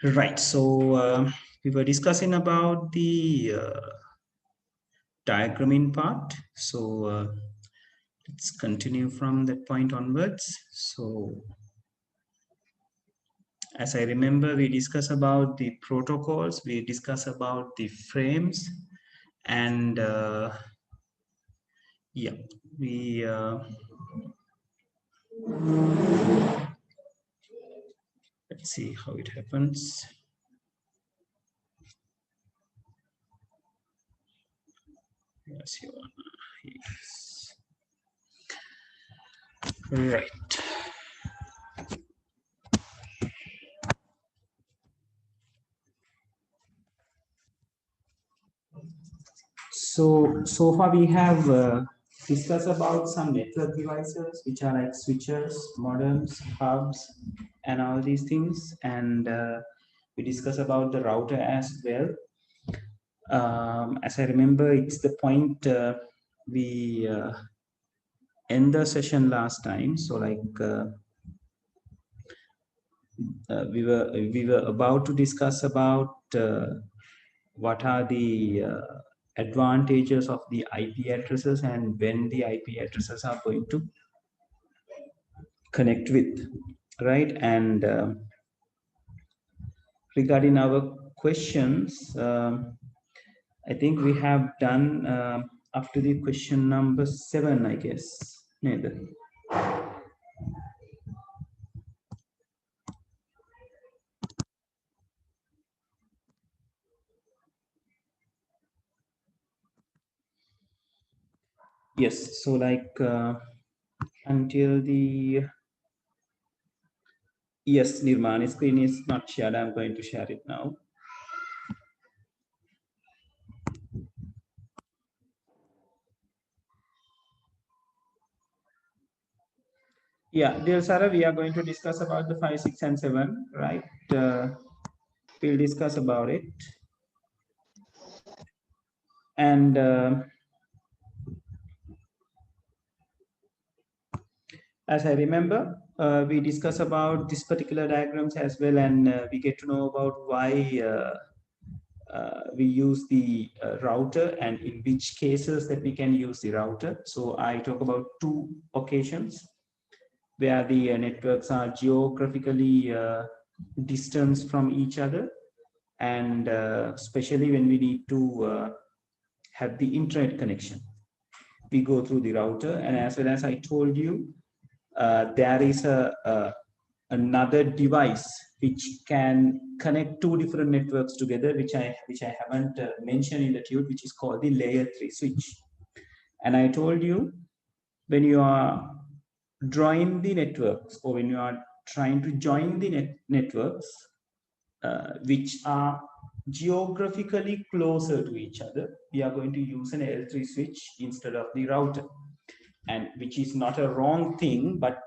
Right. So we were discussing about the diagramming part. So let's continue from that point onwards. So as I remember, we discussed about the protocols, we discussed about the frames, and yeah, we let's see how it happens. Yes, right. So far we have discussed about some network devices, which are like switches, modems, hubs, and all these things. And we discussed about the router as well. As I remember, it's the point we end the session last time. So like we were about to discuss about what are the advantages of the IP addresses and when the IP addresses are going to connect with, right? And regarding our questions, I think we have done up to the question number 7, I guess. Neither. Yes, so like until the yes, Nirmani screen is not shared. I'm going to share it now. Yeah, dear Sarah, we are going to discuss about the 5, 6, and 7, right? We'll discuss about it. And as I remember, we discuss about this particular diagrams as well, and we get to know about why we use the router and in which cases that we can use the router. So I talk about 2 occasions where the networks are geographically distanced from each other, and especially when we need to have the internet connection. We go through the router, and as well as I told you, there is another device which can connect 2 different networks together, which I haven't mentioned in the tube, which is called the layer 3 switch. And I told you, when you are drawing the networks, or when you are trying to join the networks which are geographically closer to each other, we are going to use an L3 switch instead of the router, and which is not a wrong thing, but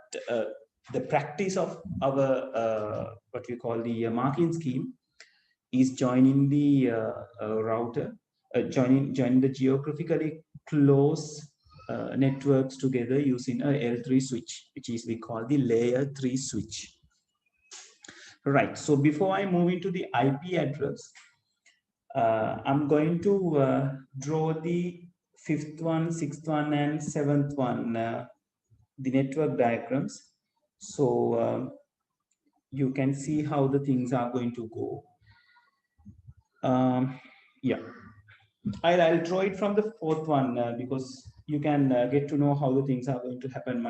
the practice of our what we call the marking scheme is joining the router, joining the geographically close networks together using a L3 switch, which is we call the layer 3 switch. Right. So before I move into the IP address, I'm going to draw the 5th one, 6th one, and 7th one, the network diagrams. So you can see how the things are going to go. Yeah, I'll draw it from the 4th one because you can get to know how the things are going to happen.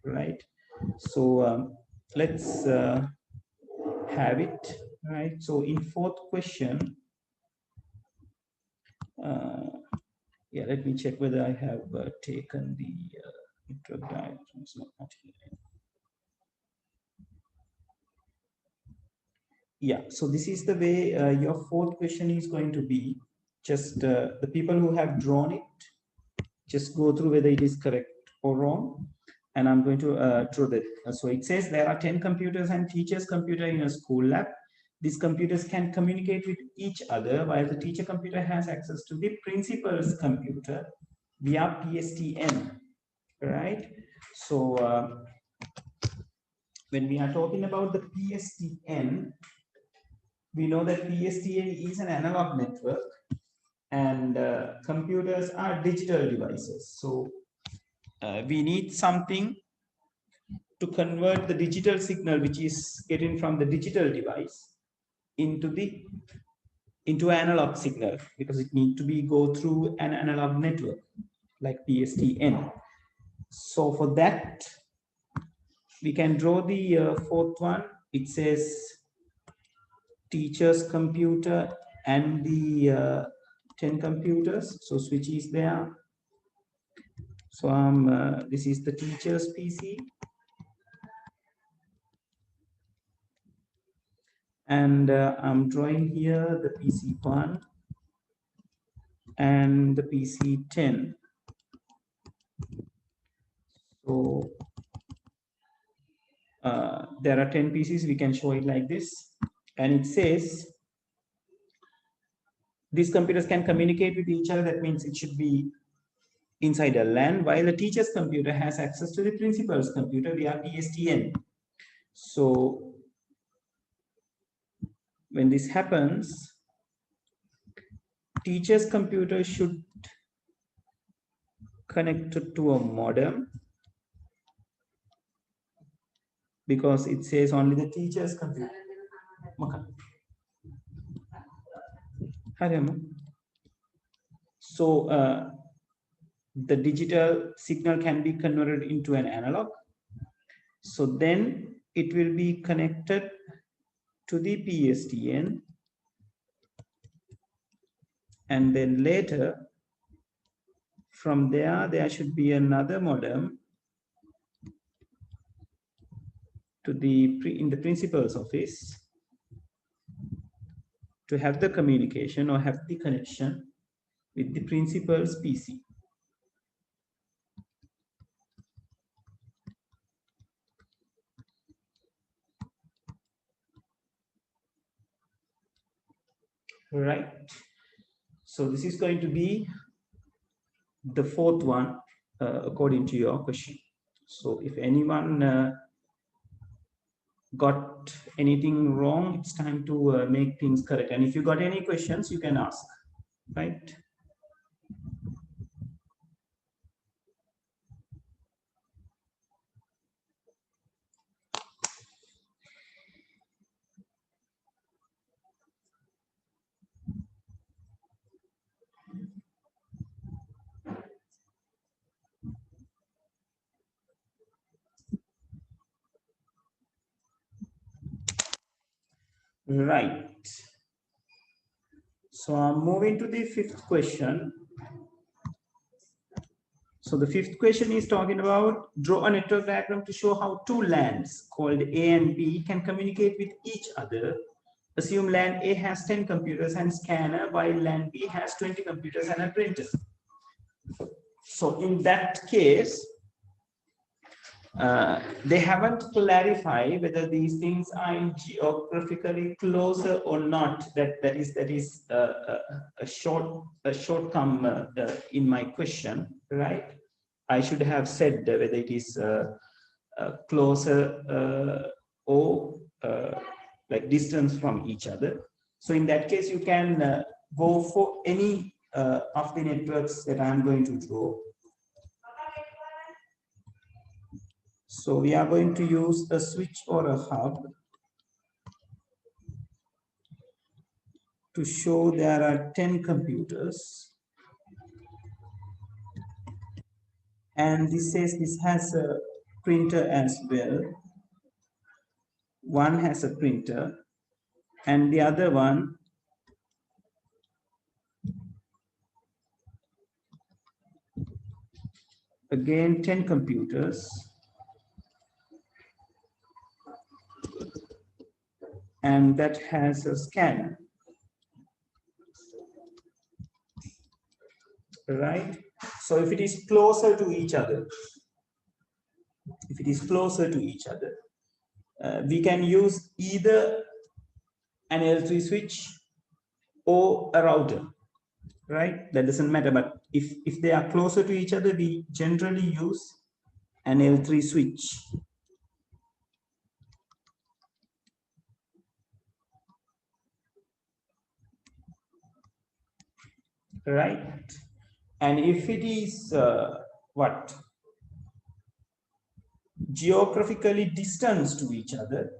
Right? So let's have it, right? So in 4th question, yeah, let me check whether I have taken the network diagrams. Not here. Yeah, so this is the way your 4th question is going to be. Just the people who have drawn it, just go through whether it is correct or wrong. And I'm going to draw that. So it says there are 10 computers and teacher's computer in a school lab. These computers can communicate with each other, while the teacher computer has access to the principal's computer via PSTN, right? So when we are talking about the PSTN, we know that PSTN is an analog network, and computers are digital devices. So we need something to convert the digital signal, which is getting from the digital device, into analog signal, because it needs to be go through an analog network like PSTN. So for that, we can draw the fourth one. It says teacher's computer and the 10 computers. So switch is there. So this is the teacher's PC. And I'm drawing here the PC1 and the PC10. So there are 10 PCs, we can show it like this. And it says these computers can communicate with each other. That means it should be inside a LAN, while the teacher's computer has access to the principal's computer via PSTN. So when this happens, teacher's computer should connect to a modem, because it says only the teacher's computer. So the digital signal can be converted into an analog. So then it will be connected to the PSTN, and then later from there should be another modem to in the principal's office to have the communication or have the connection with the principal's PC. Right. So this is going to be the fourth one according to your question. So if anyone got anything wrong, it's time to make things correct. And if you got any questions, you can ask, right? Right. So I'm moving to the fifth question. So the fifth question is talking about draw a network diagram to show how two LANs called A and B can communicate with each other. Assume LAN A has 10 computers and scanner, while LAN B has 20 computers and a printer. So in that case, they haven't clarified whether these things are geographically closer or not. That is a shortcome in my question, right? I should have said whether it is closer or like distance from each other. So in that case, you can go for any of the networks that I'm going to draw. So we are going to use a switch or a hub to show there are 10 computers. And this says this has a printer as well. One has a printer and the other one again 10 computers. And that has a scanner, right? So if it is closer to each other, we can use either an L3 switch or a router, right? That doesn't matter, but if they are closer to each other, we generally use an L3 switch. right? And if it is what geographically distance to each other,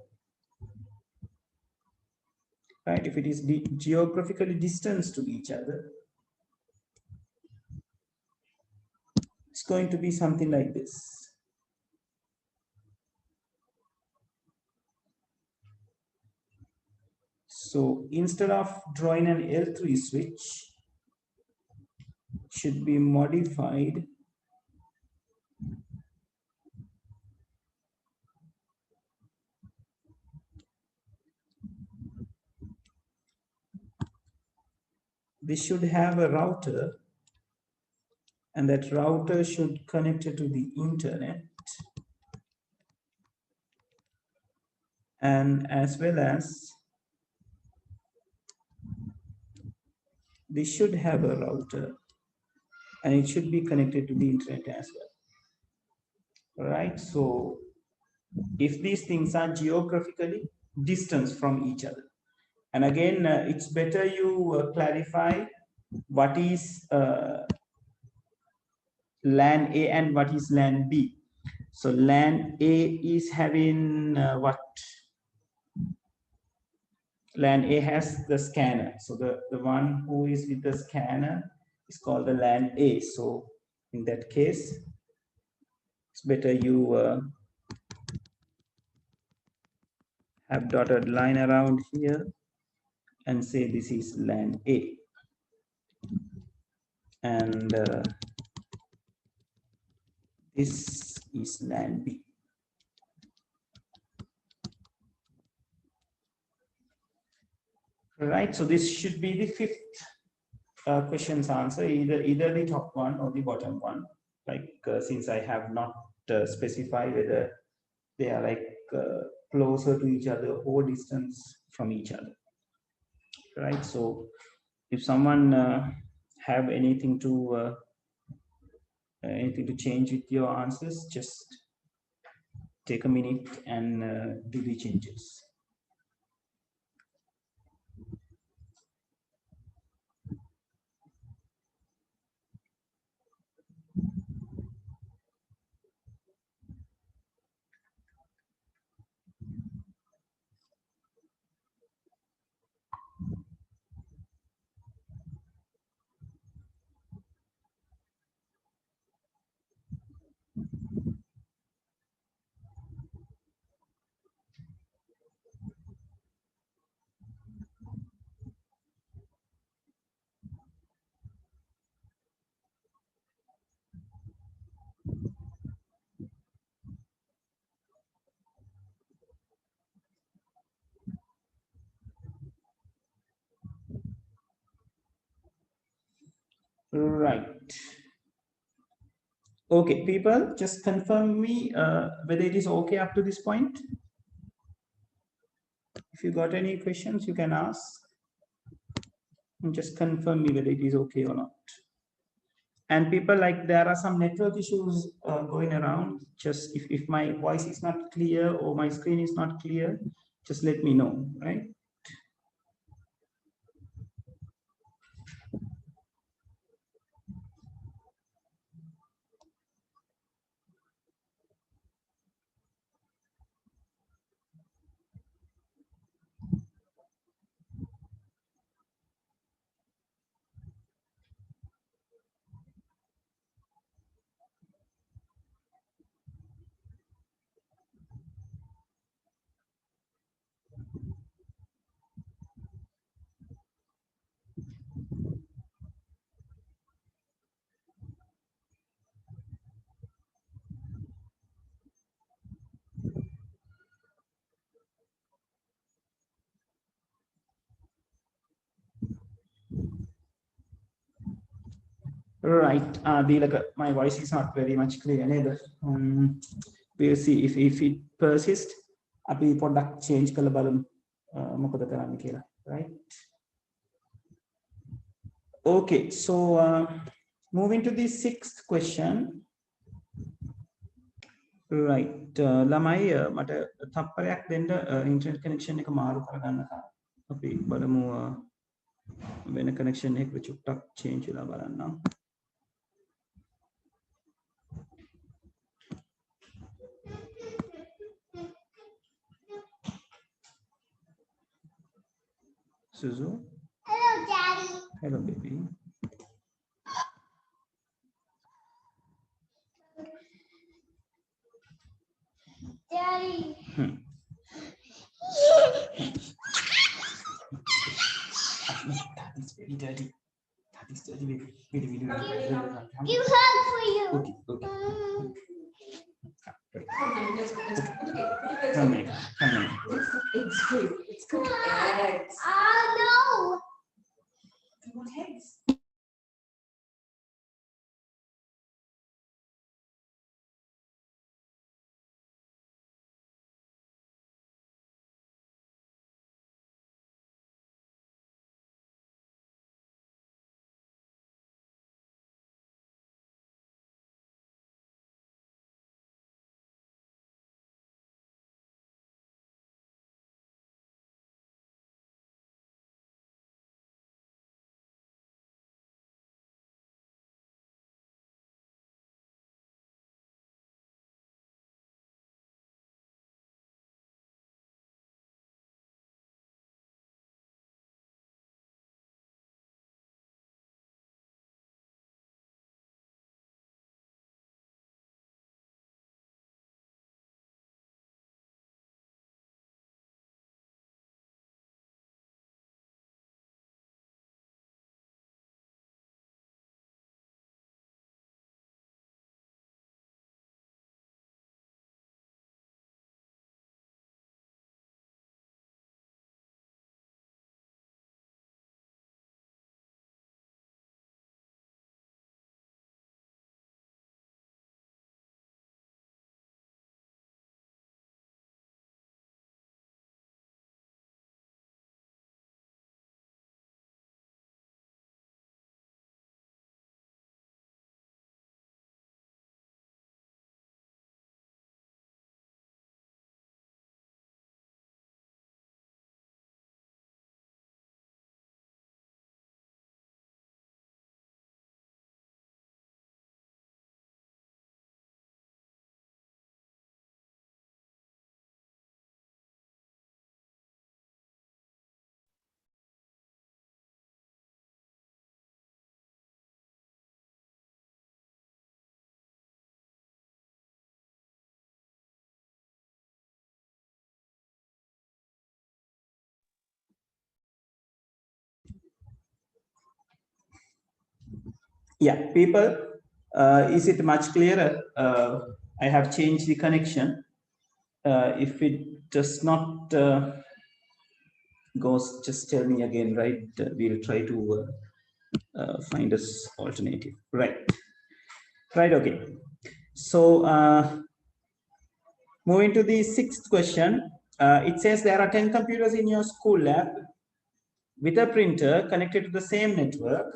right? If it is geographically distance to each other, it's going to be something like this. So instead of drawing an L3 switch, should be modified this should have a router, and that router should connect it to the internet, and as well as this should have a router and it should be connected to the internet as well, right? So if these things are geographically distant from each other, and again it's better you clarify what is LAN A and what is LAN B. So LAN A is having what? LAN A has the scanner. So the one who is with the scanner is called the LAN A. So in that case, it's better you have dotted line around here and say this is LAN A. And this is LAN B. Right, so this should be the fifth question's answer, either the top one or the bottom one. Like since I have not specified whether they are like closer to each other or distance from each other. Right, so if someone have anything to change with your answers, just take a minute and do the changes. Right. Okay, people, just confirm me whether it is okay up to this point. If you got any questions, you can ask. And just confirm me whether it is okay or not. And people, like there are some network issues going around. Just if my voice is not clear or my screen is not clear, just let me know, right? Right. My voice is not very much clear neither. We'll see if it persists. අපි පොඩ්ඩක් change කරලා බලමු මොකද කරන්න කියලා. Right. Okay. So moving to the sixth question. Right. ළමයි මට තප්පරයක් දෙන්න internet connection එක මාරු කරගන්න. අපි බලමු when a connection එක චුට්ටක් change වෙලා බලන්න. Suzu. Hello, Daddy. Hello, baby. Daddy. Daddy's very dirty. Daddy's dirty, baby. Baby, Give hug for you. Okay, okay. Come Come here, come here. It's good. It's good. Eggs. Oh, no. You want eggs? Yeah, people, is it much clearer? I have changed the connection. If it does not goes, just tell me again, right? We'll try to find us alternative, right? Right, okay. So moving to the sixth question, it says there are 10 computers in your school lab with a printer connected to the same network.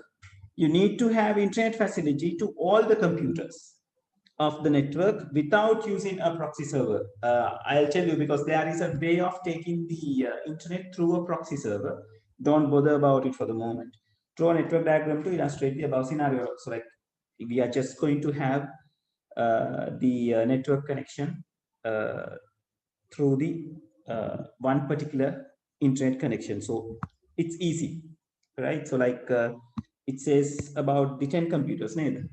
You need to have internet facility to all the computers of the network without using a proxy server. I'll tell you, because there is a way of taking the internet through a proxy server. Don't bother about it for the moment. Draw a network diagram to illustrate the above scenario. So like we are just going to have the network connection through the one particular internet connection. So it's easy, right? So like it says about the 10 computers, Nathan.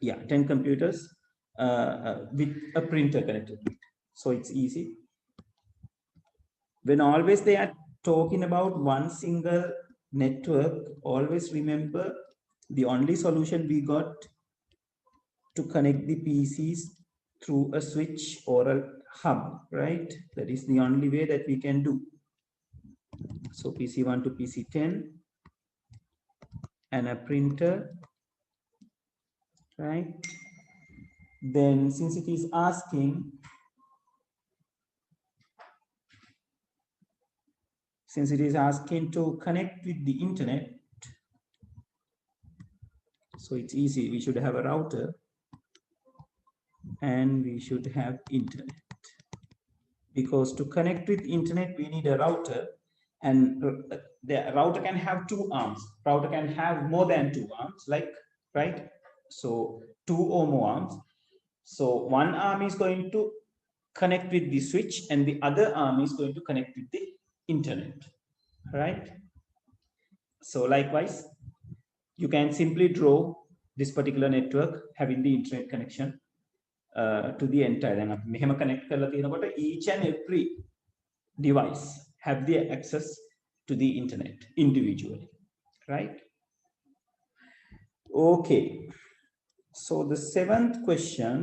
Yeah, 10 computers with a printer connected to it. So it's easy. When always they are talking about one single network, always remember the only solution we got to connect the PCs through a switch or a hub, right? That is the only way that we can do. So PC1 to PC10 and a printer, right? Then since it is asking, to connect with the internet, so it's easy. We should have a router and we should have internet, because to connect with internet we need a router, And the router can have two arms. Router can have more than two arms, like, right? So two or more arms. So one arm is going to connect with the switch and the other arm is going to connect with the internet, right? So likewise, you can simply draw this particular network having the internet connection to the entire. And මෙහෙම connect කරලා තියෙනකොට each and every device have the access to the internet individually, right? Okay. So the seventh question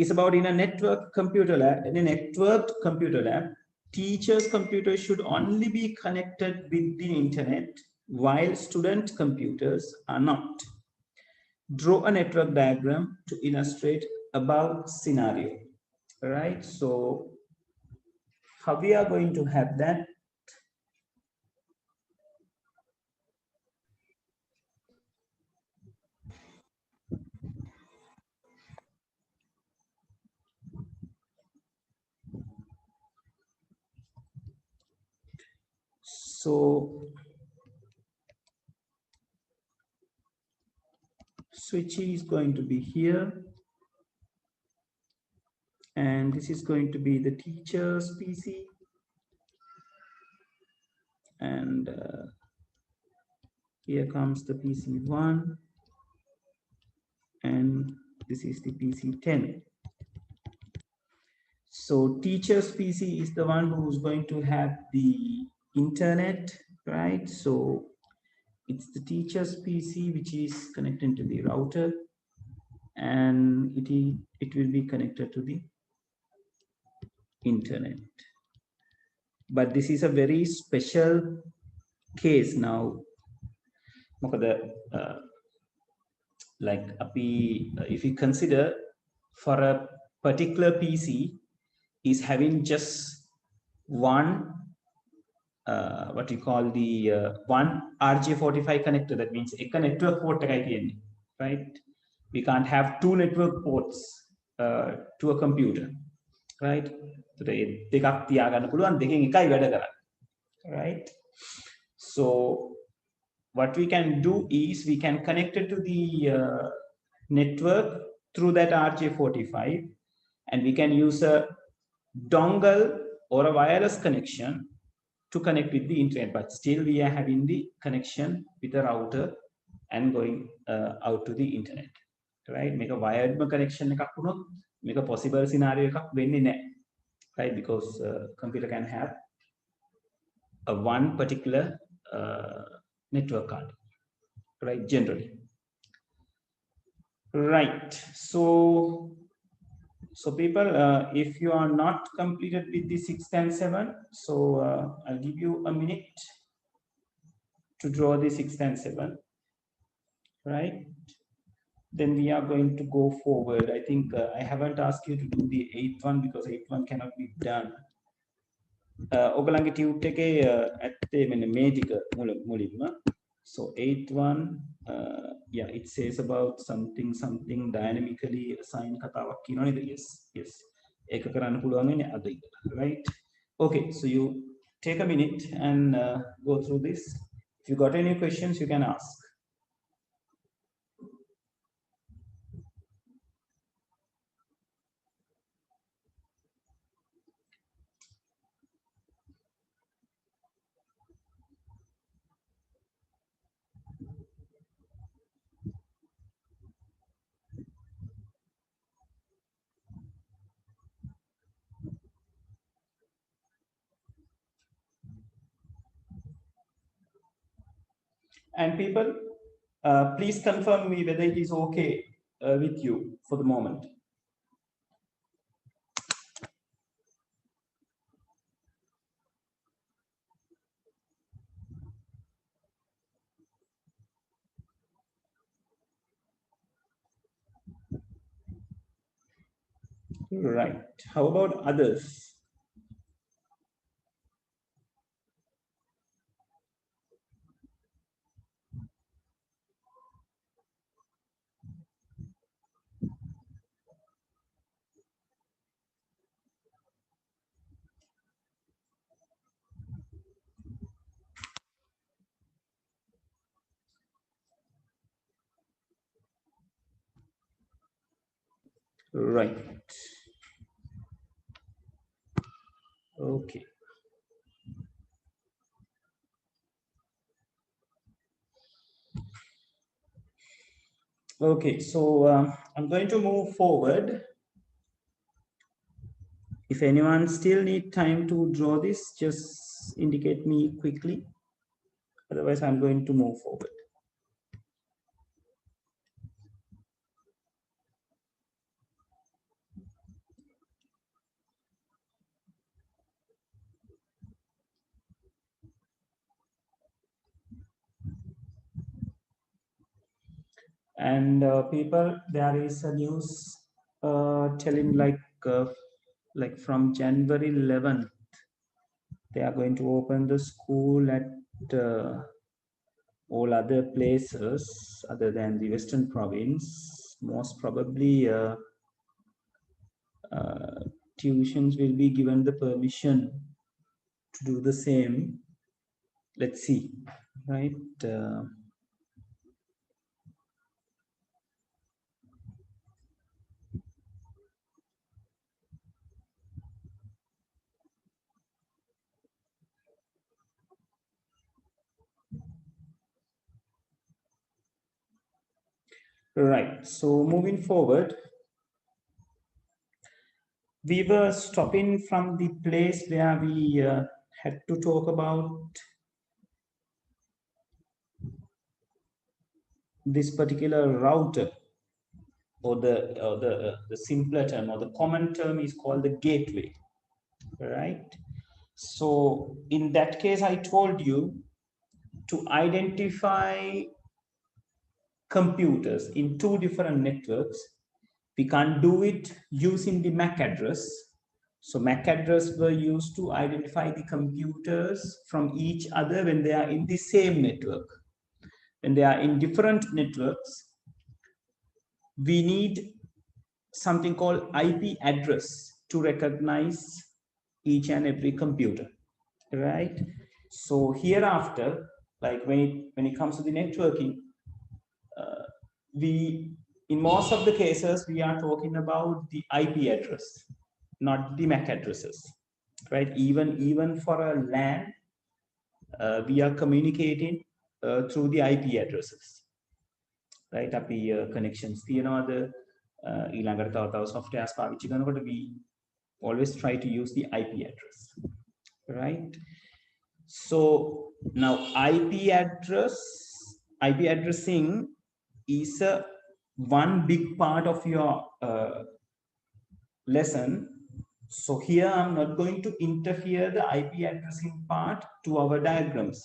is about in a networked computer lab. In a networked computer lab, teachers' computers should only be connected with the internet while student computers are not. Draw a network diagram to illustrate above scenario, right? So how we are going to have that? So switch is going to be here, and this is going to be the teacher's PC, and here comes the PC1, and this is the PC10. So teacher's PC is the one who's going to have the internet, right? So it's the teacher's PC which is connected to the router, and it will be connected to the internet. But this is a very special case now. Like if you consider for a particular PC is having just one what you call the one RJ45 connector, that means a network port, right? We can't have two network ports to a computer, right? Right? So what we can do is we can connect it to the network through that RJ45, and we can use a dongle or a wireless connection to connect with the internet, but still we are having the connection with the router and going out to the internet, right? Make a wired connection make a possible scenario right? Because computer can have a one particular network card, right? Generally, right? So people, if you are not completed with the 6th and 7th, so I'll give you a minute to draw the 6th and 7th, right? Then we are going to go forward. I think I haven't asked you to do the 8th one because 8th one cannot be done. ඔගලන්ගේ tute එකේ ඇත්තේ මෙන්න මේ ටික මුලින්ම. So 8th one, yeah, it says about something dynamically assign කතාවක් කියනවා නේද? Yes. ඒක කරන්න පුළුවන් වෙන්නේ අද ඉඳලා, right? Okay, so you take a minute and go through this. If you got any questions, you can ask. And people, please confirm me whether it is okay with you for the moment. Right. How about others? Right. Okay. Okay, so I'm going to move forward. If anyone still need time to draw this, just indicate me quickly. Otherwise, I'm going to move forward. And people, there is a news telling like from January 11th, they are going to open the school at all other places other than the Western province. Most probably tuitions will be given the permission to do the same. Let's see, right? Right, so moving forward, we were stopping from the place where we had to talk about this particular router, or the simpler term or the common term is called the gateway, right? So in that case, I told you to identify computers in two different networks. We can't do it using the MAC address. So MAC address were used to identify the computers from each other when they are in the same network. When they are in different networks, we need something called IP address to recognize each and every computer, right? So hereafter, like when it comes to the networking, we, in most of the cases, we are talking about the IP address, not the MAC addresses, right? Even for a LAN, we are communicating through the IP addresses, right? අපි connections තියනවාද ඊළඟට තව softwares පාවිච්චි කරනකොට we always try to use the IP address, right? So now IP addressing is one big part of your lesson. So here I'm not going to interfere the IP addressing part to our diagrams,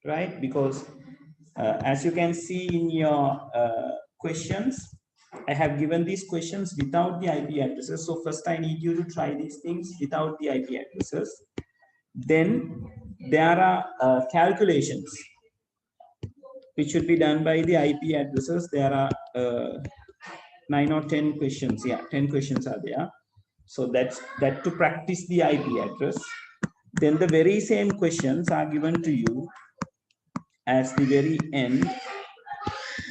right? Because as you can see in your questions, I have given these questions without the IP addresses. So first I need you to try these things without the IP addresses. Then there are calculations which should be done by the IP addresses. There are 9 or 10 questions. Yeah, 10 questions are there. So that's to practice the IP address. Then the very same questions are given to you as the very end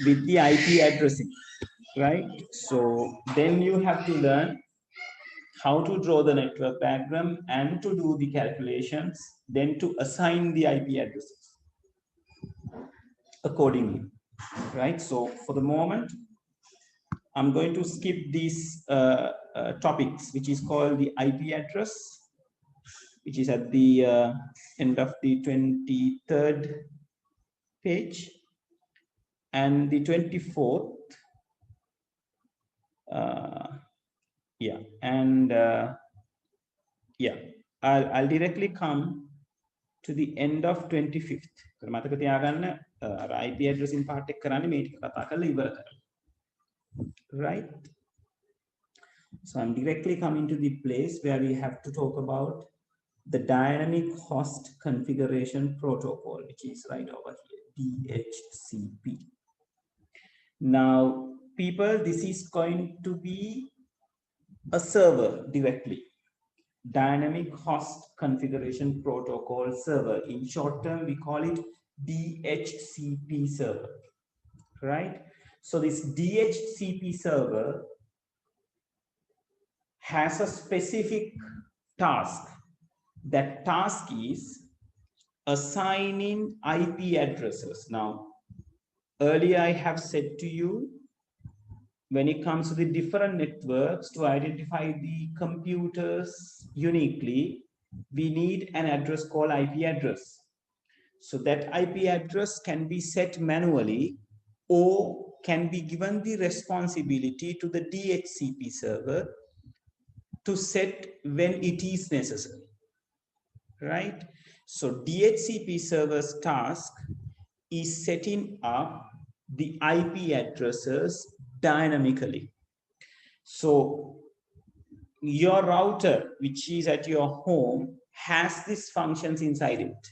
with the IP addressing, right? So then you have to learn how to draw the network diagram and to do the calculations, then to assign the IP addresses accordingly, right? So for the moment, I'm going to skip these topics, which is called the IP address, which is at the end of the 23rd page, and the 24th. Yeah, and yeah, I'll directly come to the end of 25th. මතක තියාගන්න IP addressing part එක කරන්නේ මේ ටික කතා කරලා ඉවර කරලා. Right? So I'm directly coming to the place where we have to talk about the dynamic host configuration protocol, which is right over here, DHCP. Now, people, this is going to be a server directly. Dynamic host configuration protocol server. In short term, we call it DHCP server, right? So this DHCP server has a specific task. That task is assigning IP addresses. Now, earlier I have said to you, when it comes to the different networks, to identify the computers uniquely, we need an address called IP address. So that IP address can be set manually or can be given the responsibility to the DHCP server to set when it is necessary, right? So DHCP server's task is setting up the IP addresses dynamically. So your router, which is at your home, has these functions inside it,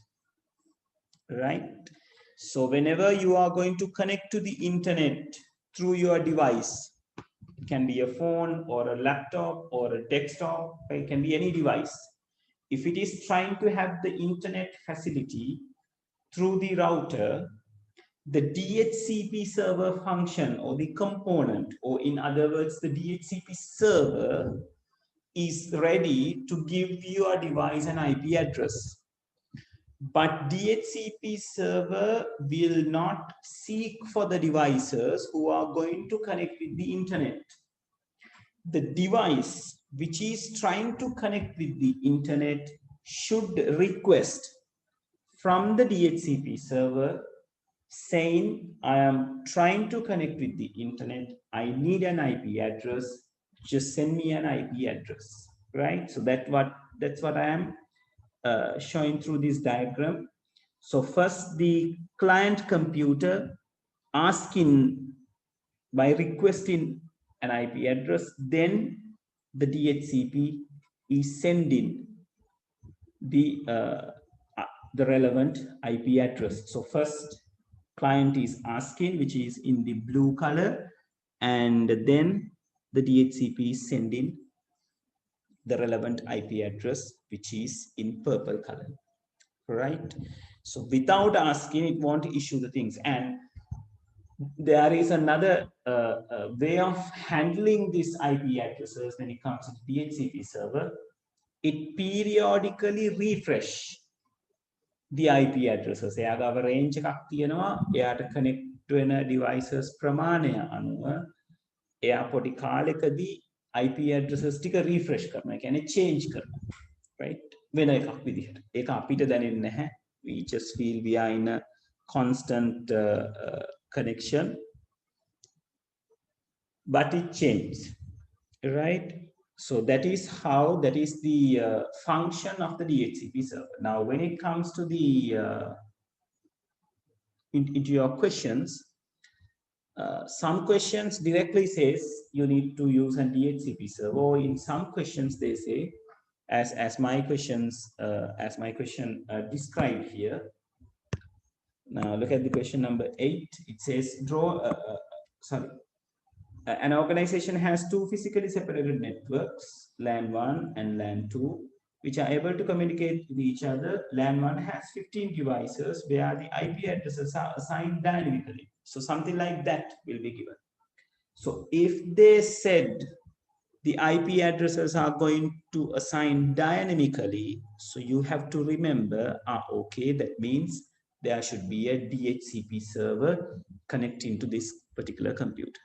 right? So whenever you are going to connect to the internet through your device, it can be a phone or a laptop or a desktop, it can be any device. If it is trying to have the internet facility through the router, the DHCP server function or the component, or in other words, the DHCP server is ready to give your device an IP address. But DHCP server will not seek for the devices who are going to connect with the internet. The device which is trying to connect with the internet should request from the DHCP server saying, I am trying to connect with the internet. I need an IP address. Just send me an IP address, right? So that's what I am showing through this diagram. So first, the client computer asking by requesting an IP address, then the DHCP is sending the relevant IP address. So first, client is asking, which is in the blue color, and then the DHCP is sending the relevant IP address, which is in purple color, right? So without asking, it won't issue the things. And there is another way of handling these IP addresses when it comes to the DHCP server. It periodically refresh the IP addresses. එයාගාව range එකක් තියෙනවා. එයාට connect වෙන devices ප්‍රමාණය අනුව එයා පොඩි කාලෙකදී IP addresses ටික refresh කරනවා. ඒ කියන්නේ change කරනවා. Right? වෙන එකක් විදිහට. ඒක අපිට දැනෙන්නේ නැහැ. We just feel we are in a constant connection. But it changed. Right? So that is the function of the DHCP server. Now, when it comes to the into your questions, some questions directly says you need to use a DHCP server, or in some questions they say, as my question described here. Now look at the question number 8. It says an organization has two physically separated networks, LAN 1 and LAN 2, which are able to communicate with each other. LAN 1 has 15 devices where the IP addresses are assigned dynamically. So something like that will be given. So if they said the IP addresses are going to assign dynamically, so you have to remember, okay, that means there should be a DHCP server connecting to this particular computer.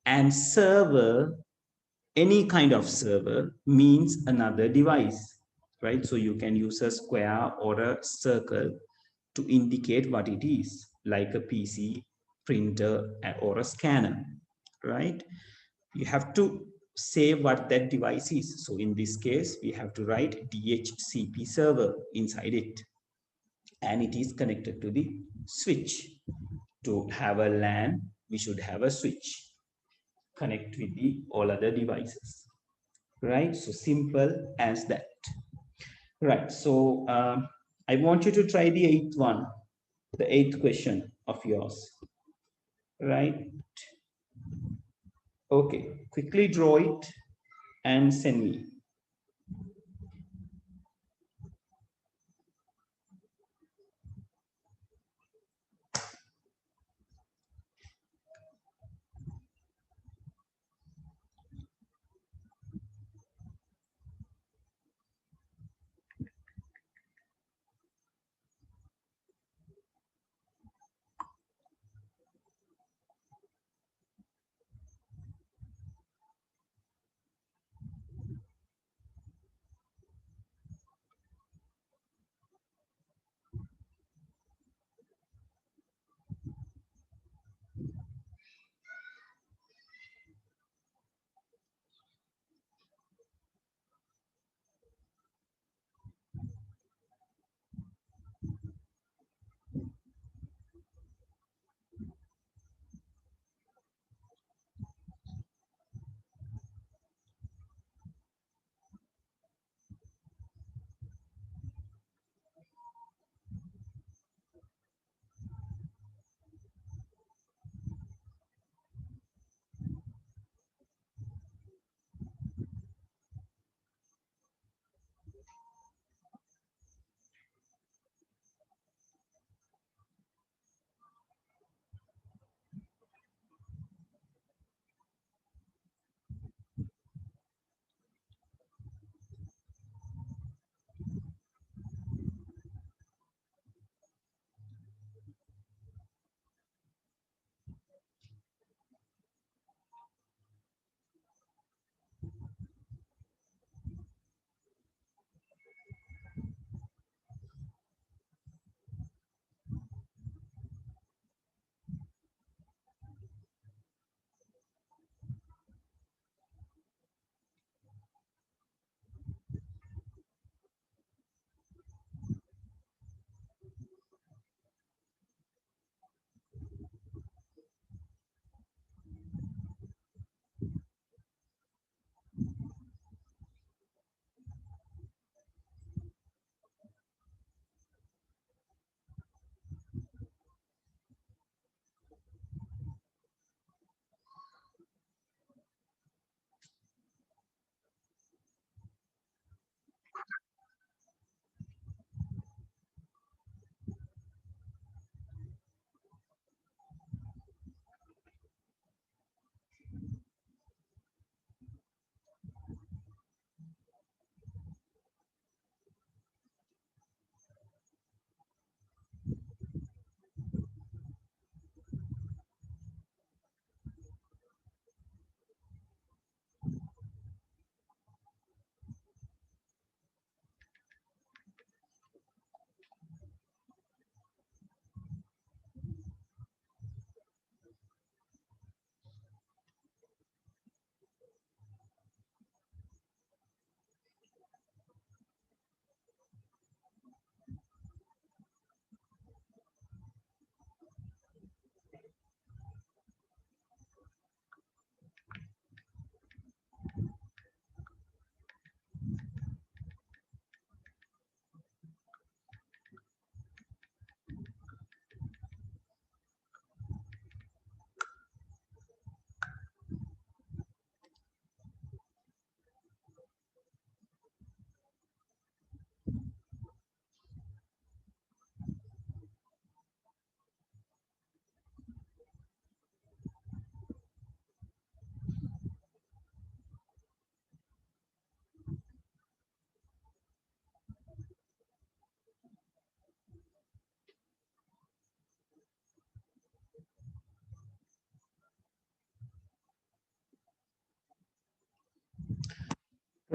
And server, any kind of server, means another device, right? So you can use a square or a circle to indicate what it is, like a PC, printer, or a scanner, right? You have to say what that device is. So in this case, we have to write DHCP server inside it. And it is connected to the switch. To have a LAN, we should have a switch. Connect with the all other devices, right? So simple as that, right? So I want you to try the eighth question of yours, right? Okay, quickly draw it and send me.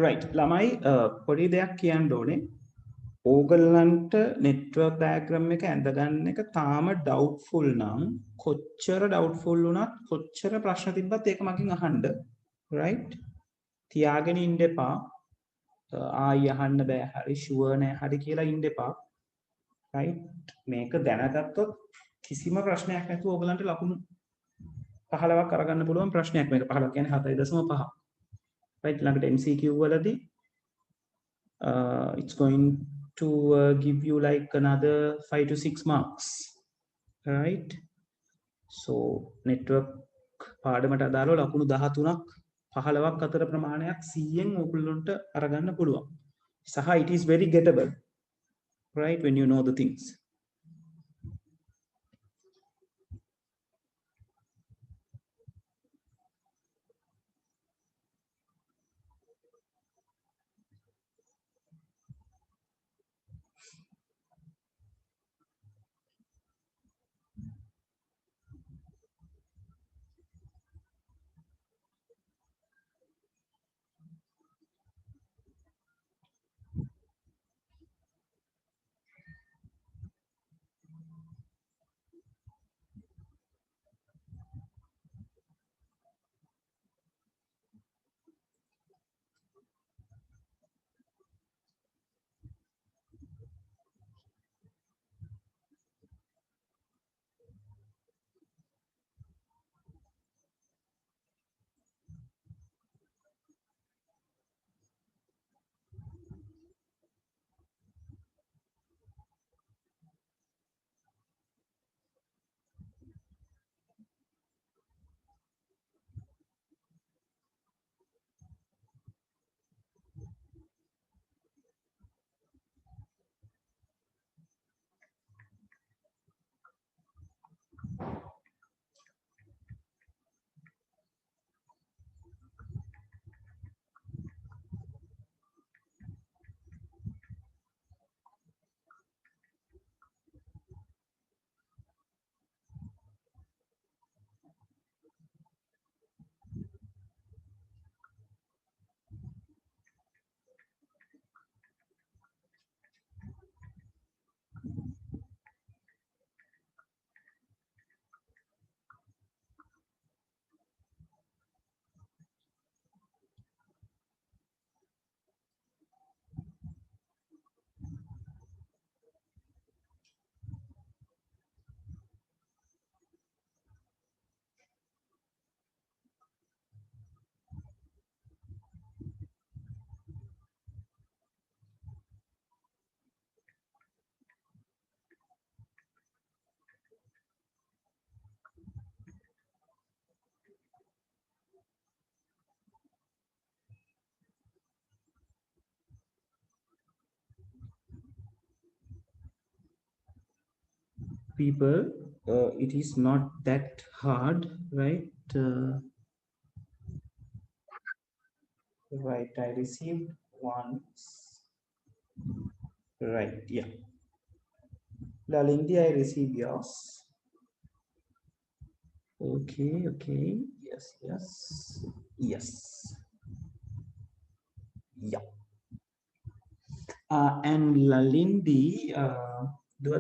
right ළමයි පොඩි දෙයක් කියන්න ඕනේ ඕගලන්ට network diagram එක ඇඳගන්න එක තාම doubtful නම් කොච්චර doubtful වුණත් කොච්චර ප්‍රශ්න තිබ්බත් ඒක මගෙන් අහන්න right තියාගෙන ඉන්න එපා ආයි අහන්න බෑ හරි ෂුවර් නෑ හරි කියලා ඉන්න එපා right මේක දැනගත්තොත් කිසිම ප්‍රශ්නයක් නැතුව ඕගලන්ට ලකුණු 15ක් අරගන්න පුළුවන් ප්‍රශ්නයක් මේක 15 කියන්නේ 4.5 right ළඟට MCQ වලදී it's going to give you like another 5 to 6 marks right so network පාඩමට අදාළව ලකුණු 13ක් 15ක් අතර ප්‍රමාණයක් 100න් ඕගොල්ලන්ට අරගන්න පුළුවන් සහ it is very gettable right when you know the things people it is not that hard right right I received once right yeah Lalindi I received yours okay yes yes yeah and Lalindi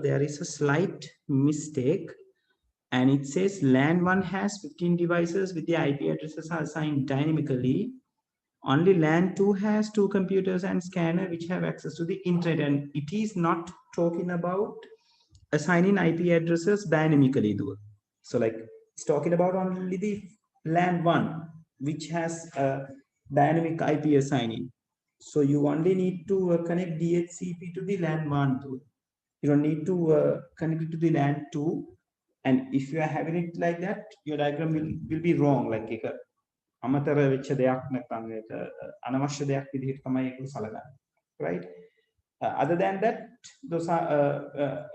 there is a slight mistake and it says LAN 1 has 15 devices with the IP addresses are assigned dynamically. Only LAN 2 has 2 computers and scanner which have access to the internet, and it is not talking about assigning IP addresses dynamically though. So like it's talking about only the LAN 1 which has a dynamic IP assigning. So you only need to connect DHCP to the LAN 1 though. You don't need to connect it to the LAN 2. And if you are having it like that, your diagram will be wrong. Like එක අමතර වෙච්ච දෙයක් නැත්නම් ඒක අනවශ්‍ය දෙයක් විදිහට තමයි ඒක සලකන්නේ. Right? Other than that, those are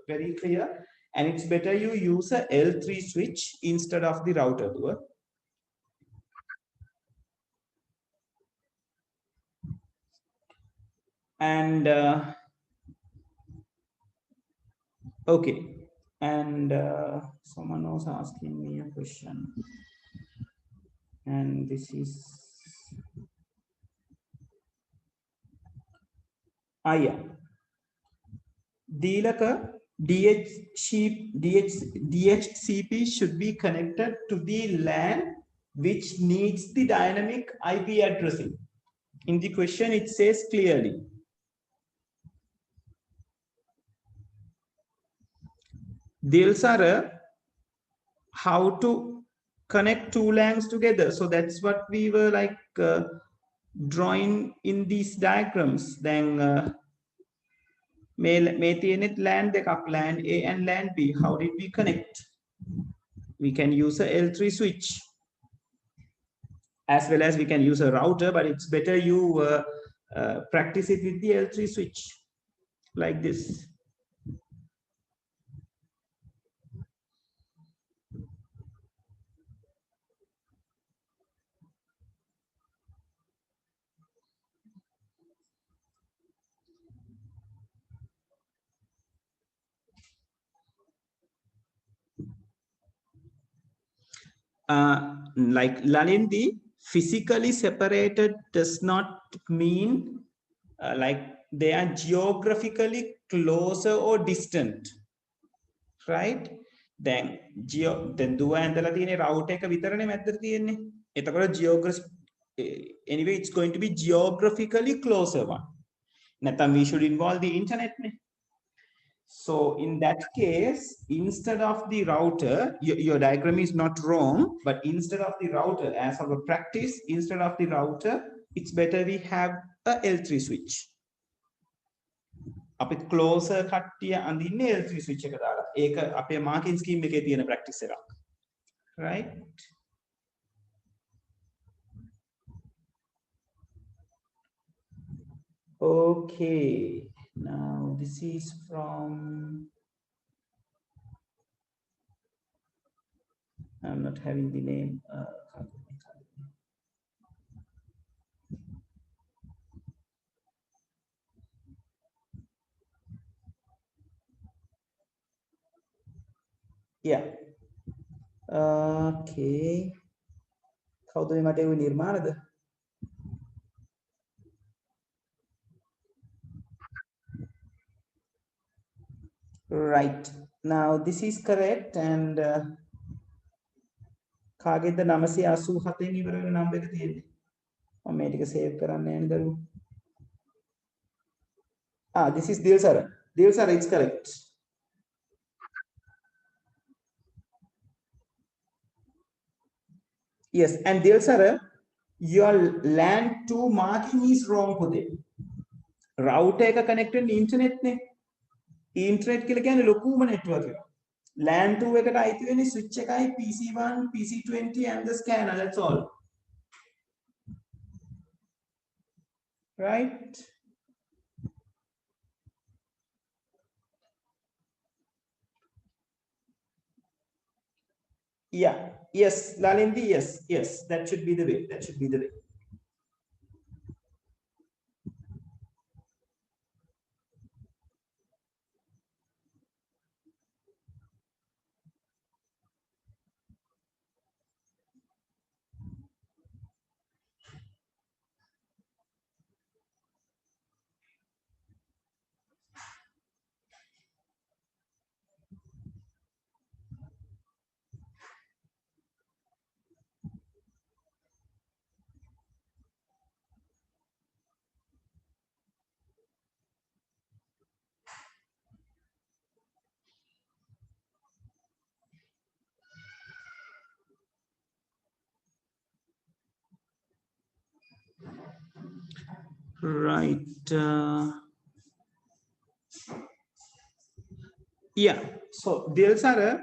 very clear. And it's better you use a L3 switch instead of the router. And okay. And someone was asking me a question. And this is Yeah. DHCP should be connected to the LAN which needs the dynamic IP addressing. In the question, it says clearly. Dilsara, how to connect two LANs together. So that's what we were like drawing in these diagrams. Then may LAN backup, LAN A and LAN B. How did we connect? We can use a L3 switch, as well as we can use a router, but it's better you practice it with the L3 switch like this. Like Lalindi, physically separated does not mean like they are geographically closer or distant, right? Then දුව ඇඳලා තියෙන route එක විතරනේ මැද්දට තියෙන්නේ. එතකොට anyway it's going to be geographically closer one. නැත්නම් we should involve the internet නේ. So in that case, instead of the router, your diagram is not wrong, but instead of the router, as our practice, instead of the router, it's better we have a L3 switch. අපි closer කට්ටිය අඳින්නේ L3 switch එක දාලා. ඒක අපේ marking scheme එකේ තියෙන practice එකක්. Right? Okay. Now this is from, I'm not having the name. Yeah. Okay. කවුද මේ මට ඒ නිර්මාණද? Right. Now this is correct and කාගෙද 987 ඉවර වෙන නම්බර් එක තියෙන්නේ? මම මේ ටික සේව් කරන්න යන්නේ දරුවෝ. This is Dilsara. Dilsara, it's correct. Yes, and Dilsara, your LAN 2 marking is wrong පුතේ. Router එක connected internet නේ. Internet කියලා කියන්නේ ලොකුම network එක. LAN 2 එකට අයිති වෙන්නේ switch එකයි PC1, PC20 and the scanner, that's all. Right? Yeah, yes, Lalindi, yes, that should be the way. That should be the way. Right. Yeah. So Dilsara,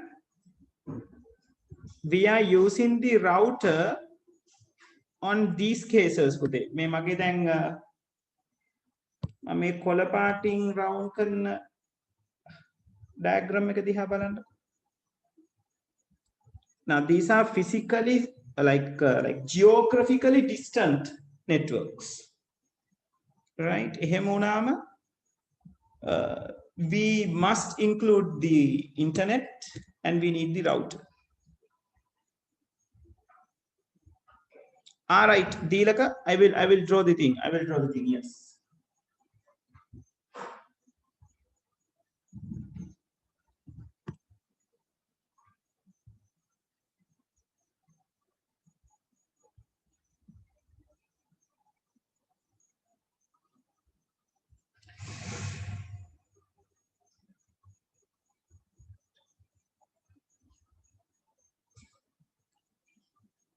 we are using the router on these cases. මේ මගේ දැන් මේ කොළ පාටින් round කරන diagram එක දිහා බලන්න. Now these are physically like geographically distant networks. Right? එහෙම වුණාම we must include the internet and we need the router. All right, Dilaka, I will draw the thing. Yes.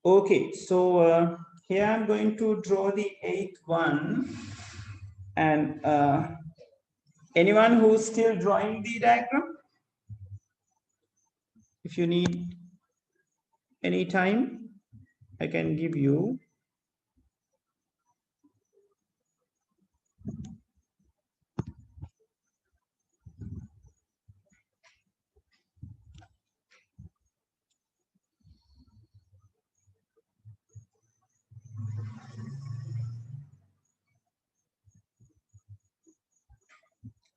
Okay, so here I'm going to draw the eighth one, and anyone who's still drawing the diagram, if you need any time, I can give you.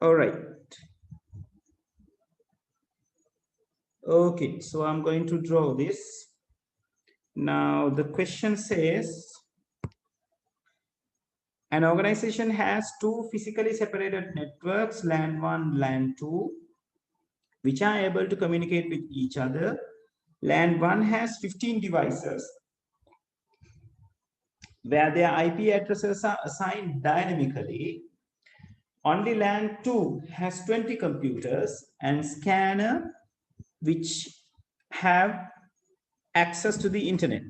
All right. Okay, so I'm going to draw this. Now the question says, an organization has two physically separated networks, LAN 1, LAN 2, which are able to communicate with each other. LAN 1 has 15 devices where their IP addresses are assigned dynamically. Only LAN 2 has 20 computers and scanner which have access to the internet.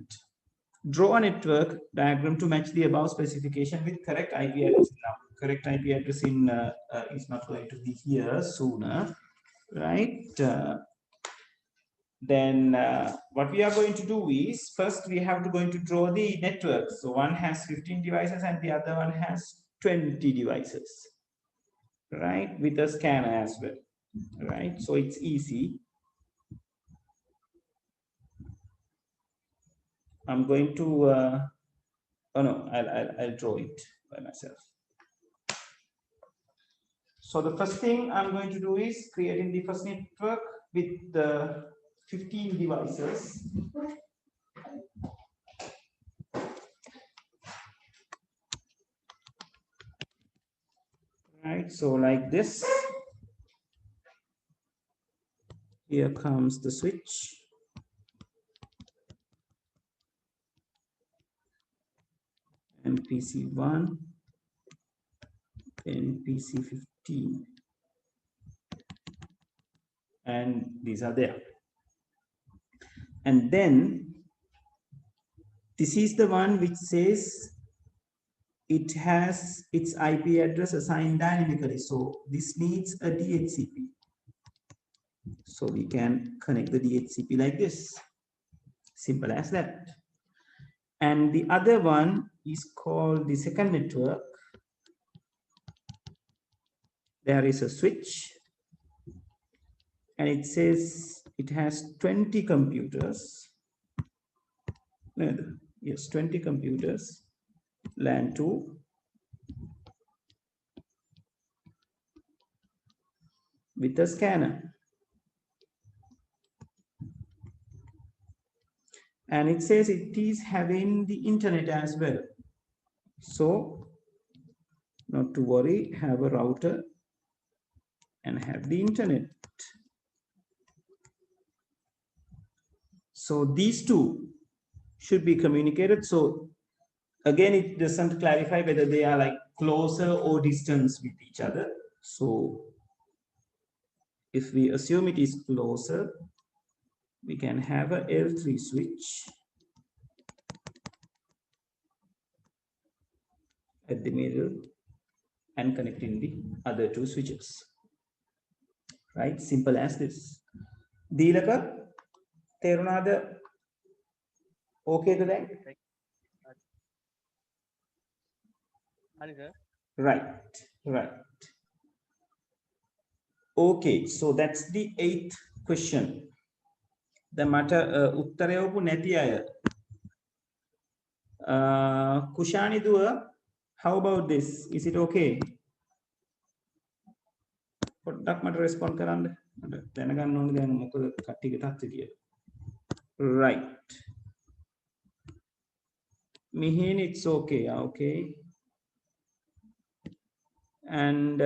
Draw a network diagram to match the above specification with correct IP address. Now, correct IP address in is not going to be here sooner, right? Then what we are going to do is, first we have to going to draw the network. So one has 15 devices and the other one has 20 devices, right? With a scanner as well, right? So it's easy. I'm going to, oh no, I'll draw it by myself. So the first thing I'm going to do is creating the first network with the 15 devices. Right, so like this. Here comes the switch. And PC1 and PC15. And these are there. And then this is the one which says it has its IP address assigned dynamically. So this needs a DHCP. So we can connect the DHCP like this. Simple as that. And the other one is called the second network. There is a switch. And it says it has 20 computers. No, yes, 20 computers. LAN 2. With a scanner. And it says it is having the internet as well. So, not to worry, have a router and have the internet. So these two should be communicated. So again, it doesn't clarify whether they are like closer or distance with each other. So if we assume it is closer, we can have a L3 switch at the middle and connecting the other two switches. Right? Simple as this. Deelaka, Terunada, okay to that? Right, right. Okay, so that's the 8th question. The matter Uttareopu Netiaya. Kushani Dua, how about this? Is it okay? What matter respond karanda? Right. Mihin, it's okay. Okay. And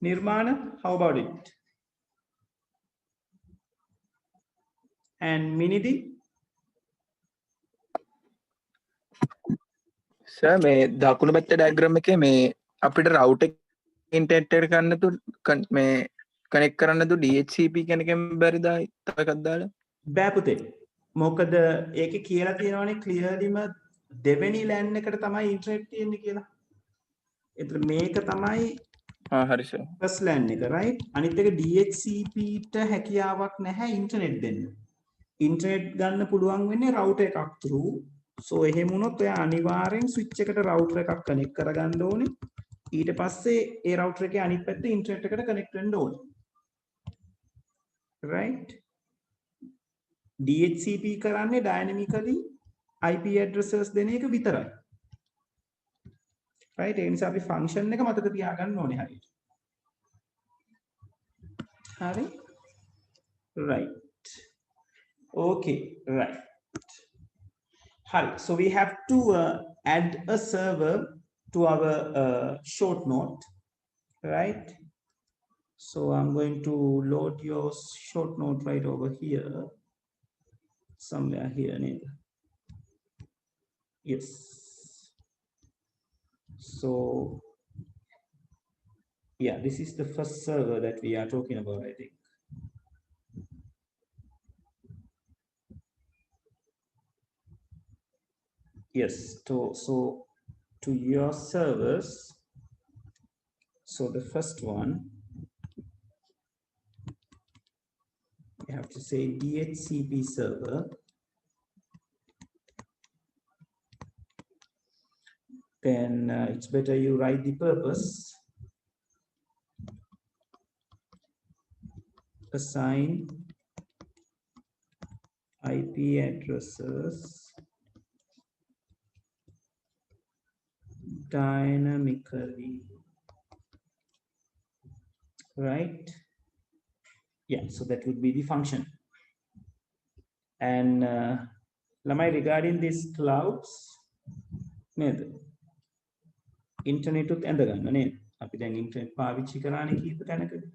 Nirmana, how about it? And Minidhi? Sir, මේ දකුණු පැත්ත diagram එකේ මේ අපිට router internet එක ගන්න තු මේ කනෙක්ට් කරන්න තු DHCP කෙනකෙන් බැරිද තව එකක් දාලා බෑ පුතේ. මොකද ඒකේ කියලා තියෙනවානේ ක්ලියර්ලිම දෙවෙනි ලෑන් එකට තමයි ඉන්ටර්නෙට් තියෙන්නේ කියලා. ඒතර මේක තමයි හරි සර් ෆස්ට් ලෑන් එක රයිට්. අනිත් එක DHCP ට හැකියාවක් නැහැ ඉන්ටර්නෙට් දෙන්න. ඉන්ටර්නෙට් ගන්න පුළුවන් වෙන්නේ රවුටර් එකක් through. so එහෙම වුණොත් ඔයා අනිවාර්යෙන් ස්විච් එකට රවුටර් එකක් කනෙක්ට් කරගන්න ඕනේ. ඊට පස්සේ ඒ රවුටර් එකේ අනිත් පැත්තේ ඉන්ටර්නෙට් එකට කනෙක්ට් වෙන්න ඕනේ. right. DHCP කරන්නේ dynamically IP addresses දෙන එක විතරයි. right. ඒ නිසා අපි function එක මතක තියාගන්න ඕනේ හරියට. හරි. right. okay. right. Hi, so we have to add a server to our short note, right? So I'm going to load your short note right over here, somewhere here. Yes. So, yeah, this is the first server that we are talking about, I think. Yes, so to your servers, so the first one, you have to say DHCP server, then it's better you write the purpose, assign IP addresses dynamically, right? Yeah, so that would be the function. And lamai regarding these clouds, internet උත් ඇඳ ගන්න නේද? අපි දැන් internet පාවිච්චි කරානේ කීප තැනකදී.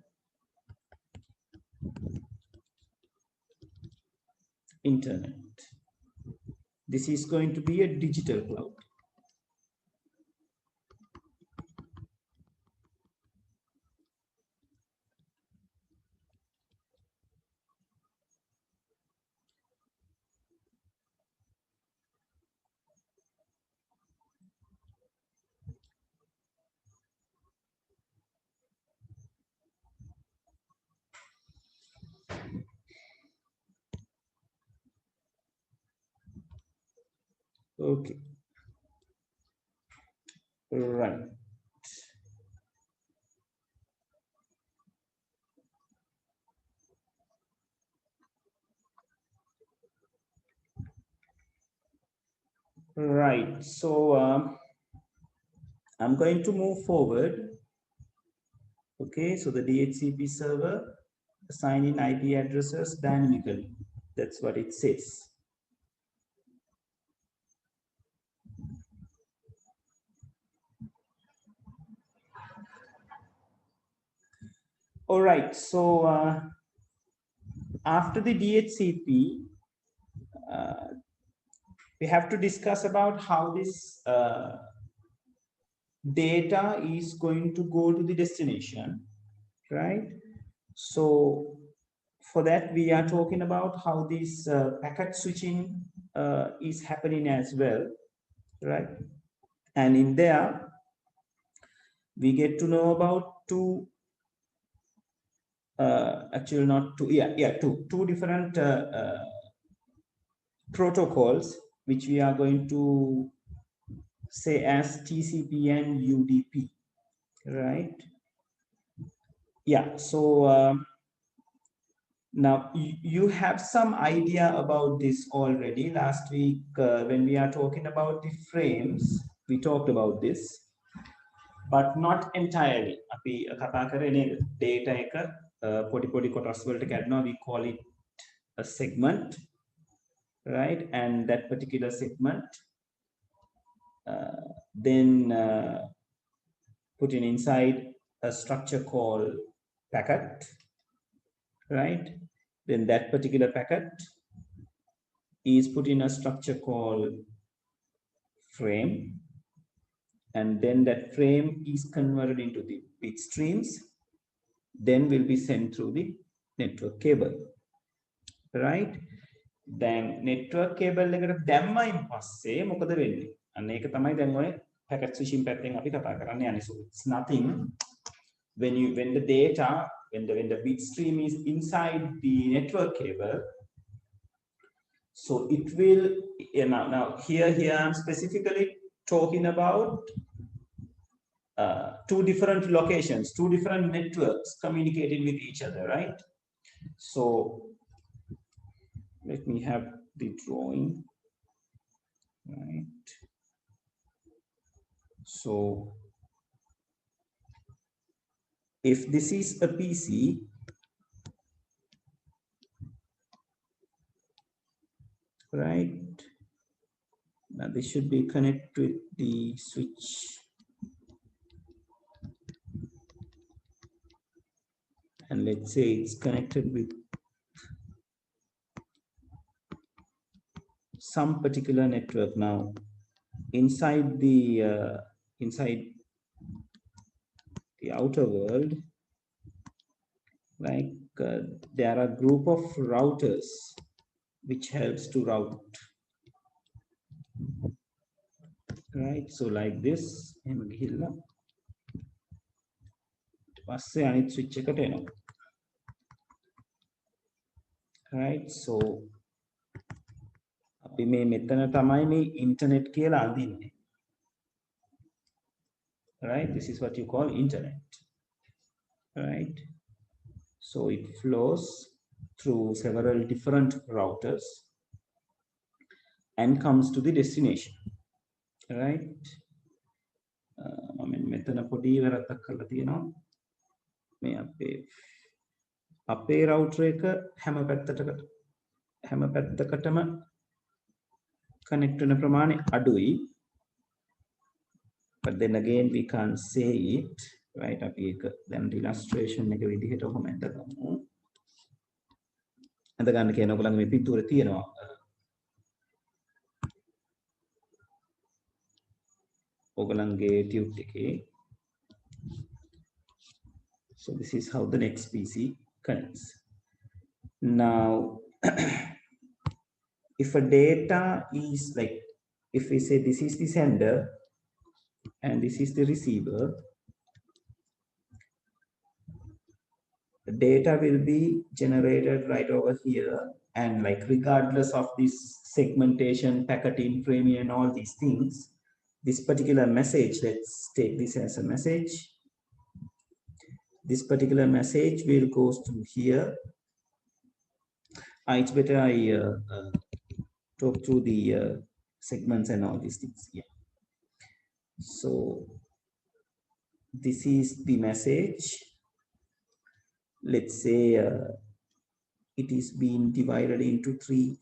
Internet. This is going to be a digital cloud. Okay. Right. Right. So I'm going to move forward. Okay. So the DHCP server assigning IP addresses dynamically. That's what it says. All right. So after the DHCP, we have to discuss about how this data is going to go to the destination, right? So for that, we are talking about how this packet switching is happening as well, right? And in there, we get to know about actually not two different protocols, which we are going to say as TCP and UDP, right? Yeah, so now you have some idea about this already. Last week, when we are talking about the frames, we talked about this, but not entirely. Api katha karane data එක podi කොටස් වලට කැඩනවා. We call it a segment, right? And that particular segment then put in inside a structure called packet, right? Then that particular packet is put in a structure called frame, and then that frame is converted into the bit streams, then will be sent through the network cable, right? Then network cable එකට දැම්මයින් පස්සේ මොකද වෙන්නේ? අන්න ඒක තමයි දැන් ඔය packet switching පැත්තෙන් අපි කතා කරන්න යන්නේ. So it's nothing when the data when the bit stream is inside the network cable, so it will now here I'm specifically talking about two different locations, two different networks communicating with each other, right? So let me have the drawing, right? So if this is a PC, right? Now this should be connected with the switch. And let's say it's connected with some particular network. Now inside the outer world, like there are a group of routers which helps to route, right? So like this, switch right? So අපි මේ මෙතන තමයි මේ internet කියලා අඳින්නේ, right? This is what you call internet, right? So it flows through several different routers and comes to the destination, right? මම මෙතන පොඩි වැරද්දක් කරලා තියෙනවා. මේ අපේ router එක හැම පැත්තකටම connect වෙන ප්‍රමාණය අඩුයි. But then again we can't say it, right? අපි ඒක දැන් illustration එක විදිහට ඔහොම ඇඳගමු. ඇඳගන්න කියන ඔයගොල්ලන්ගේ මේ පිටුවේ තියෙනවා. ඔයගොල්ලන්ගේ tube එකේ. So this is how the next PC connects. Now if a data is like, if we say this is the sender and this is the receiver, the data will be generated right over here, and like regardless of this segmentation, packeting, framing and all these things, this particular message, let's take this as a message, this particular message will go through here. It's better I talk through the segments and all these things. Yeah. So this is the message. Let's say it is being divided into 3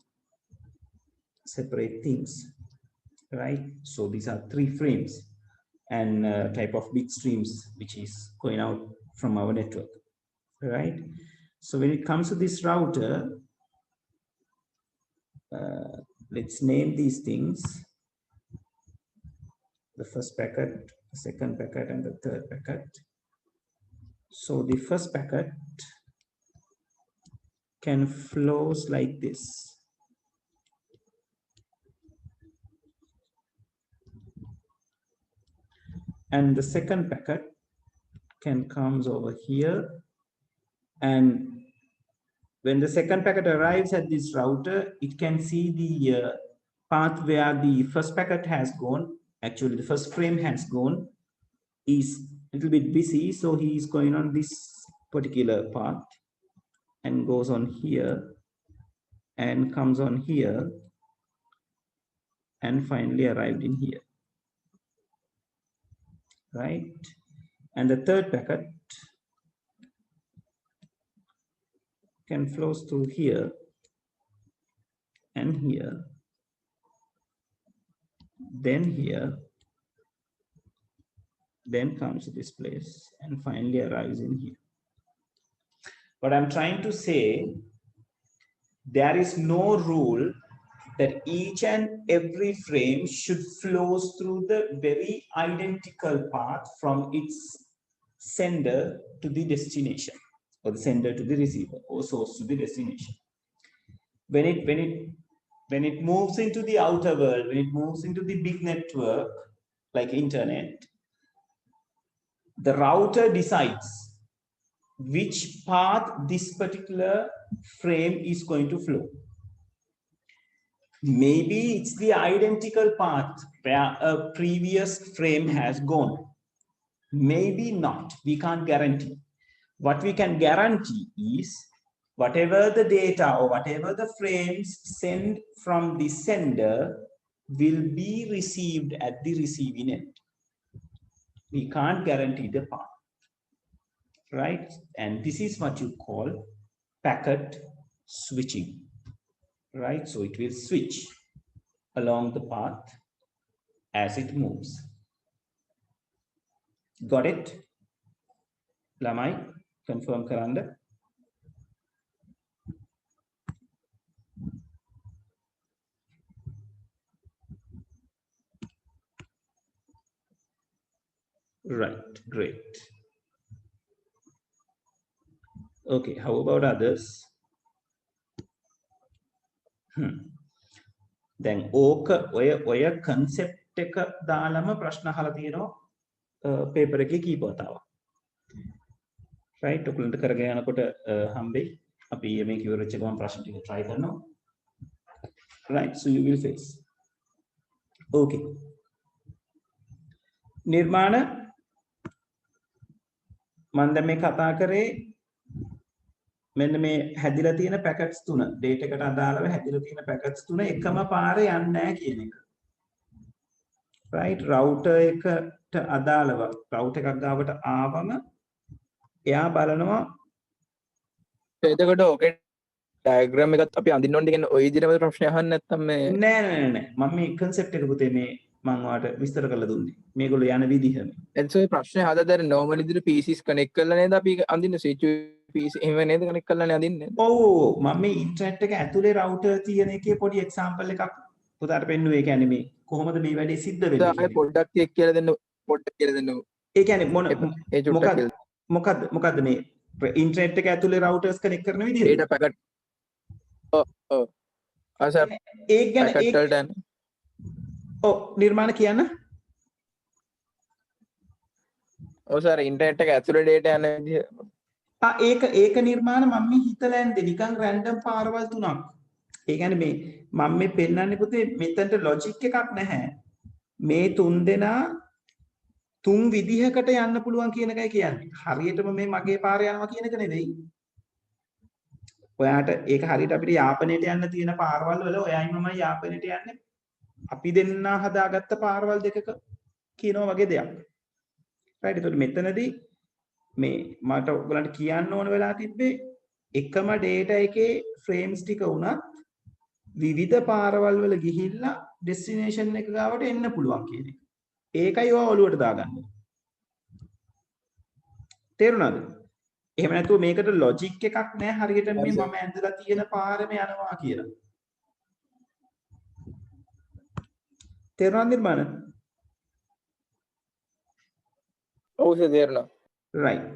separate things, right? So these are 3 frames and type of bit streams which is going out from our network, right? So when it comes to this router, let's name these things: the first packet, the second packet, and the third packet. So the first packet can flows like this. And the second packet can comes over here, and when the second packet arrives at this router, it can see the path where the first packet has gone. Actually, the first frame has gone, is a little bit busy, so he is going on this particular path and goes on here and comes on here and finally arrived in here, right? And the third packet can flows through here and here, then here, then comes to this place and finally arrives in here. What I'm trying to say, there is no rule that each and every frame should flows through the very identical path from its sender to the destination, or the sender to the receiver, or source to the destination. When it moves into the outer world, when it moves into the big network like internet, the router decides which path this particular frame is going to flow. Maybe it's the identical path where a previous frame has gone. Maybe not. We can't guarantee. What we can guarantee is whatever the data or whatever the frames sent from the sender will be received at the receiving end. We can't guarantee the path, right? And this is what you call packet switching, right? So it will switch along the path as it moves. Got it? Lamai, confirm Karanda. Right, great. Okay, how about others? Then ඕක ඔය concept එක දාලම ප්‍රශ්න අහලා තියෙනවා paper එකේ කීප වතාවක්. Right, ඔයගොල්ලන්ට කරගෙන යනකොට හම්බෙයි. අපි මේ කිවරච් එක මම ප්‍රශ්න ටික try කරනවා. Right, so you will face. Okay. නිර්මාණ මම දැන් මේ කතා කරේ මෙන්න මේ හැදිලා තියෙන පැකට්ස් තුන data එකට අදාළව හැදිලා තියෙන පැකට්ස් තුන එකම පාරේ යන්නේ නැහැ කියන එක. Right, router එකට අදාළව router එකක් ගාවට ආවම එයා බලනවා එතකොට ඕකේ ඩයග්‍රෑම් එකත් අපි අඳින්න ඕනේ කියන්නේ ওই විදිහටම ප්‍රශ්න අහන්න නැත්තම් මේ නෑ මම මේ concept එක පුතේ මේ මම ඔයාලට විස්තර කරලා දුන්නේ. මේගොල්ලෝ යන විදිහ. එතකොට ප්‍රශ්නේ හදලා normal විදිහට PCs connect කරලා නේද අපි අඳින්නේ switch PC එහෙම නේද connect කරලානේ අඳින්නේ. ඔව් මම මේ ඉන්ටර්නෙට් එක ඇතුලේ router තියෙන එකේ පොඩි example එකක් පුතාට පෙන්නුවේ. ඒ කියන්නේ මේ කොහොමද මේ වැඩේ සිද්ධ වෙන්නේ කියලා. පොඩ්ඩක් කියලා දෙන්න පොඩ්ඩක් කියලා දෙන්න. ඒ කියන්නේ මොකද්ද මේ ඉන්ටර්නෙට් එක ඇතුලේ routers connect කරන විදිහ? data packet ඔව් අසර් ඒක ගැන ඔව් නිර්මාණ කියන්න. ඔව් සර් ඉන්ටර්නෙට් එක ඇතුලේ data යන විදිහ ඒක නිර්මාණ මම මේ හිතලා ඇන්දේ නිකන් රැන්ඩම් පාරවල් තුනක්. ඒ කියන්නේ මේ මම මේ පෙන්නන්නේ පුතේ මෙතනට ලොජික් එකක් නැහැ. මේ තුන් දෙනා තුන් විදිහකට යන්න පුළුවන් කියන එකයි කියන්නේ. හරියටම මේ මගේ පාර යනවා කියන එක නෙවෙයි. ඔයාට ඒක හරියට අපිට යාපනයට යන්න තියෙන පාරවල් වල ඔයයි මමයි යාපනයට යන්නේ. අපි දෙන්නා හදාගත්ත පාරවල් දෙකක කියනවා වගේ දෙයක්. right, එතකොට මෙතනදී මේ මට ඔයගලන්ට කියන්න ඕන වෙලා තිබ්බේ එකම data එකේ frames ටික උනත් විවිධ පාරවල් වල ගිහිල්ලා destination එක ගාවට එන්න පුළුවන් කියන එක. ඒකයි ඔය ඔලුවට දාගන්න. තේරුණාද? එහෙම නැතුව මේකට logic එකක් නැහැ හරියට මේ මම ඇඳලා තියෙන පාරෙම යනවා කියලා. තේරුණාද නිර්මාණ? ඔව් සර් තේරුණා. Right.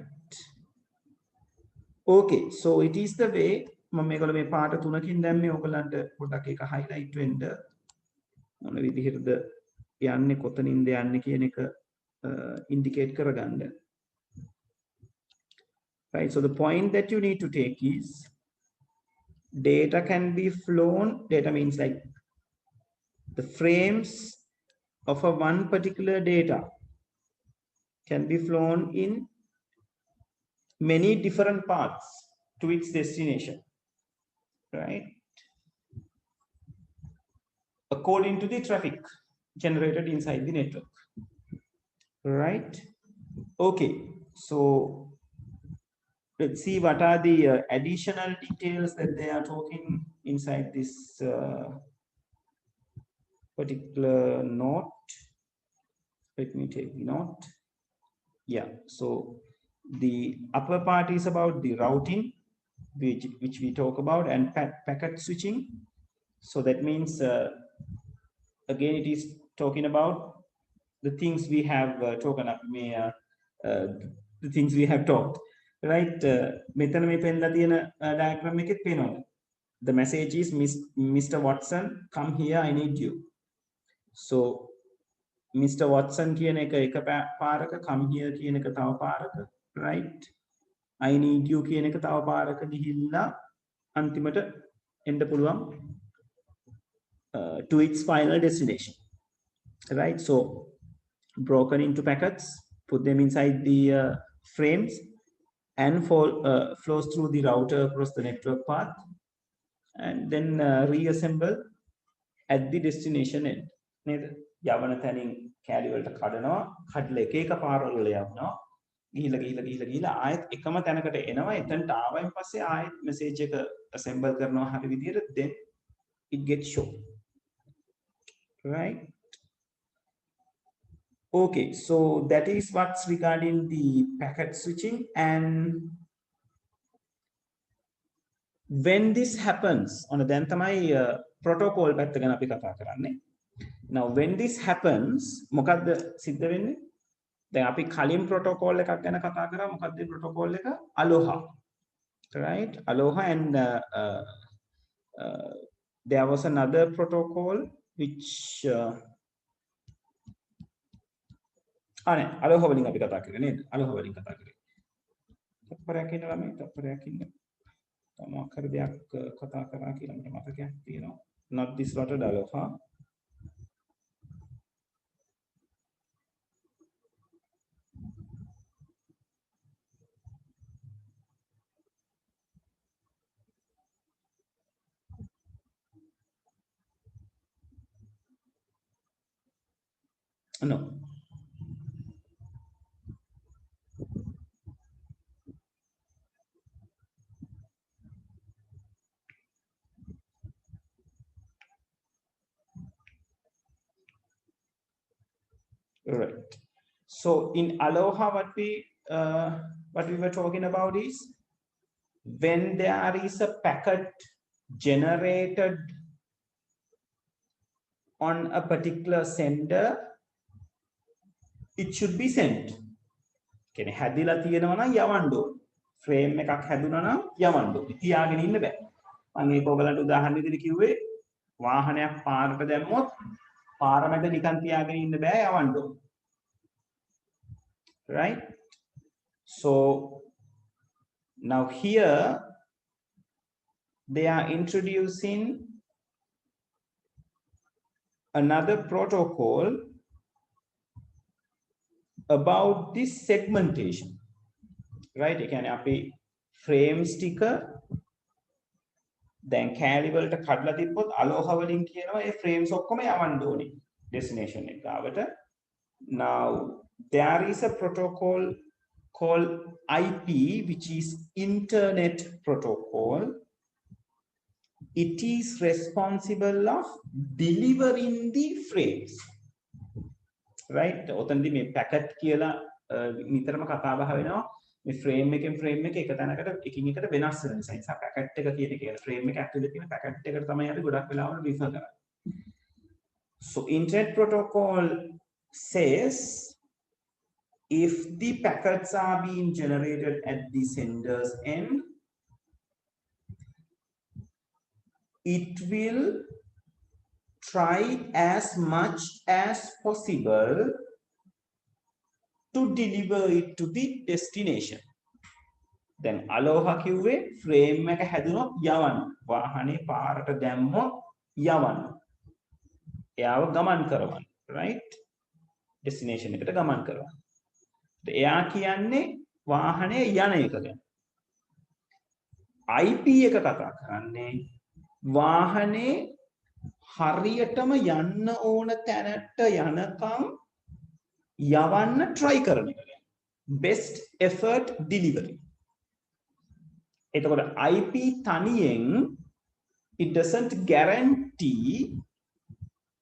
Okay, so it is the way මම මේගොල්ලෝ මේ පාට තුනකින් දැම්මේ ඔයගලන්ට පොඩ්ඩක් ඒක highlight වෙන්න මොන විදිහටද යන්නේ කොතනින්ද යන්නේ කියන එක indicate කරගන්න. Right, so the point that you need to take is data can be flown. Data means like the frames of a one particular data can be flown in many different paths to its destination, right? According to the traffic generated inside the network, right? Okay, so let's see what are the additional details that they are talking inside this particular note. Let me take the note. Yeah, so the upper part is about the routing, which we talk about, and packet switching. So that means again it is talking about the things we have talked about, the things we have talked, right? මෙතන මේ පෙන්නලා තියෙන diagram එකෙත් පේනවද? The message is Mr. Watson, come here, I need you. So Mr. Watson කියන එක පාරක, come here කියන එක තව පාරක, right? I need you කියන එක තව පාරක ගිහිල්ලා අන්තිමට එන්න පුළුවන් to its final destination, right? So broken into packets, put them inside the frames and flows through the router across the network path, and then reassemble at the destination end. නේද? යවන තැනින් කැලි වලට කඩනවා, කඩලා එක එක පාරවල යවනවා, ගිහිලා ආයෙත් එකම තැනකට එනවා, එතනට ආවයින් පස්සේ ආයෙත් message එක assemble කරනවා හරි විදියට, then it gets shown, right? Okay, so that is what's regarding the packet switching. And when this happens on a then තමයි protocol පැත්ත ගැන අපි කතා කරන්නේ. Now when this happens, මොකද්ද සිද්ධ වෙන්නේ? දැන් අපි කලින් protocol එකක් ගැන කතා කරා. මොකද්ද protocol එක? Aloha, right? Aloha, and there was another protocol which Aloha වලින් අපි කතා කරේ නේද? Aloha වලින් කතා කරේ. තත්පරයක් ඉන්න ළමයි, තත්පරයක් ඉන්න. මොකක් හරි දෙයක් කතා කරා කියලා මට මතකයක් තියෙනවා. Not this slotted Aloha. No. Right. So in Aloha, what we were talking about is when there is a packet generated on a particular sender, it should be sent. කියන්නේ හැදිලා තියෙනවා නම් යවන්න ඕන. ෆ්‍රේම් එකක් හැදුනා නම් යවන්න ඕන. තියාගෙන ඉන්න බෑ. මම ඒක ඔයගලන්ට උදාහරණ විදිහට කිව්වේ වාහනයක් පාරට දැම්මොත් පාර මැද නිකන් තියාගෙන ඉන්න බෑ, යවන්න ඕන. Right? So now here they are introducing another protocol about this segmentation, right? ඒ කියන්නේ අපි frames ටික දැන් කැලි වලට කඩලා තිබ්බොත් Aloha වලින් කියනවා ඒ frames ඔක්කොම යවන්න ඕනේ destination එක ගාවට. Now there is a protocol called IP, which is Internet Protocol. It is responsible of delivering the frames. Right? ඔතනදී මේ packet කියලා නිතරම කතා බහ වෙනවා. මේ frame එකෙන් frame එක එක තැනකට එකින් එකට වෙනස් වෙන නිසා. ඒ නිසා packet එක කියන එක frame එක ඇතුලේ තියෙන packet එකට තමයි අපි ගොඩක් වෙලාවට refer කරන්නේ. So Internet Protocol says if the packets are being generated at the sender's end, it will try as much as possible to deliver it to the destination. Then Aloha කිව්වේ frame එක හැදුනොත් යවන්න. වාහනේ පාරට දැම්මොත් යවන්න. එයාව ගමන් කරවන්න, right? destination එකට ගමන් කරවන්න. එයා කියන්නේ වාහනේ යන එක ගැන. IP එක කතා කරන්නේ වාහනේ හරියටම යන්න ඕන තැනට යනකම් යවන්න try කරන එක ගැන. best effort delivery. එතකොට IP තනියෙන් it doesn't guarantee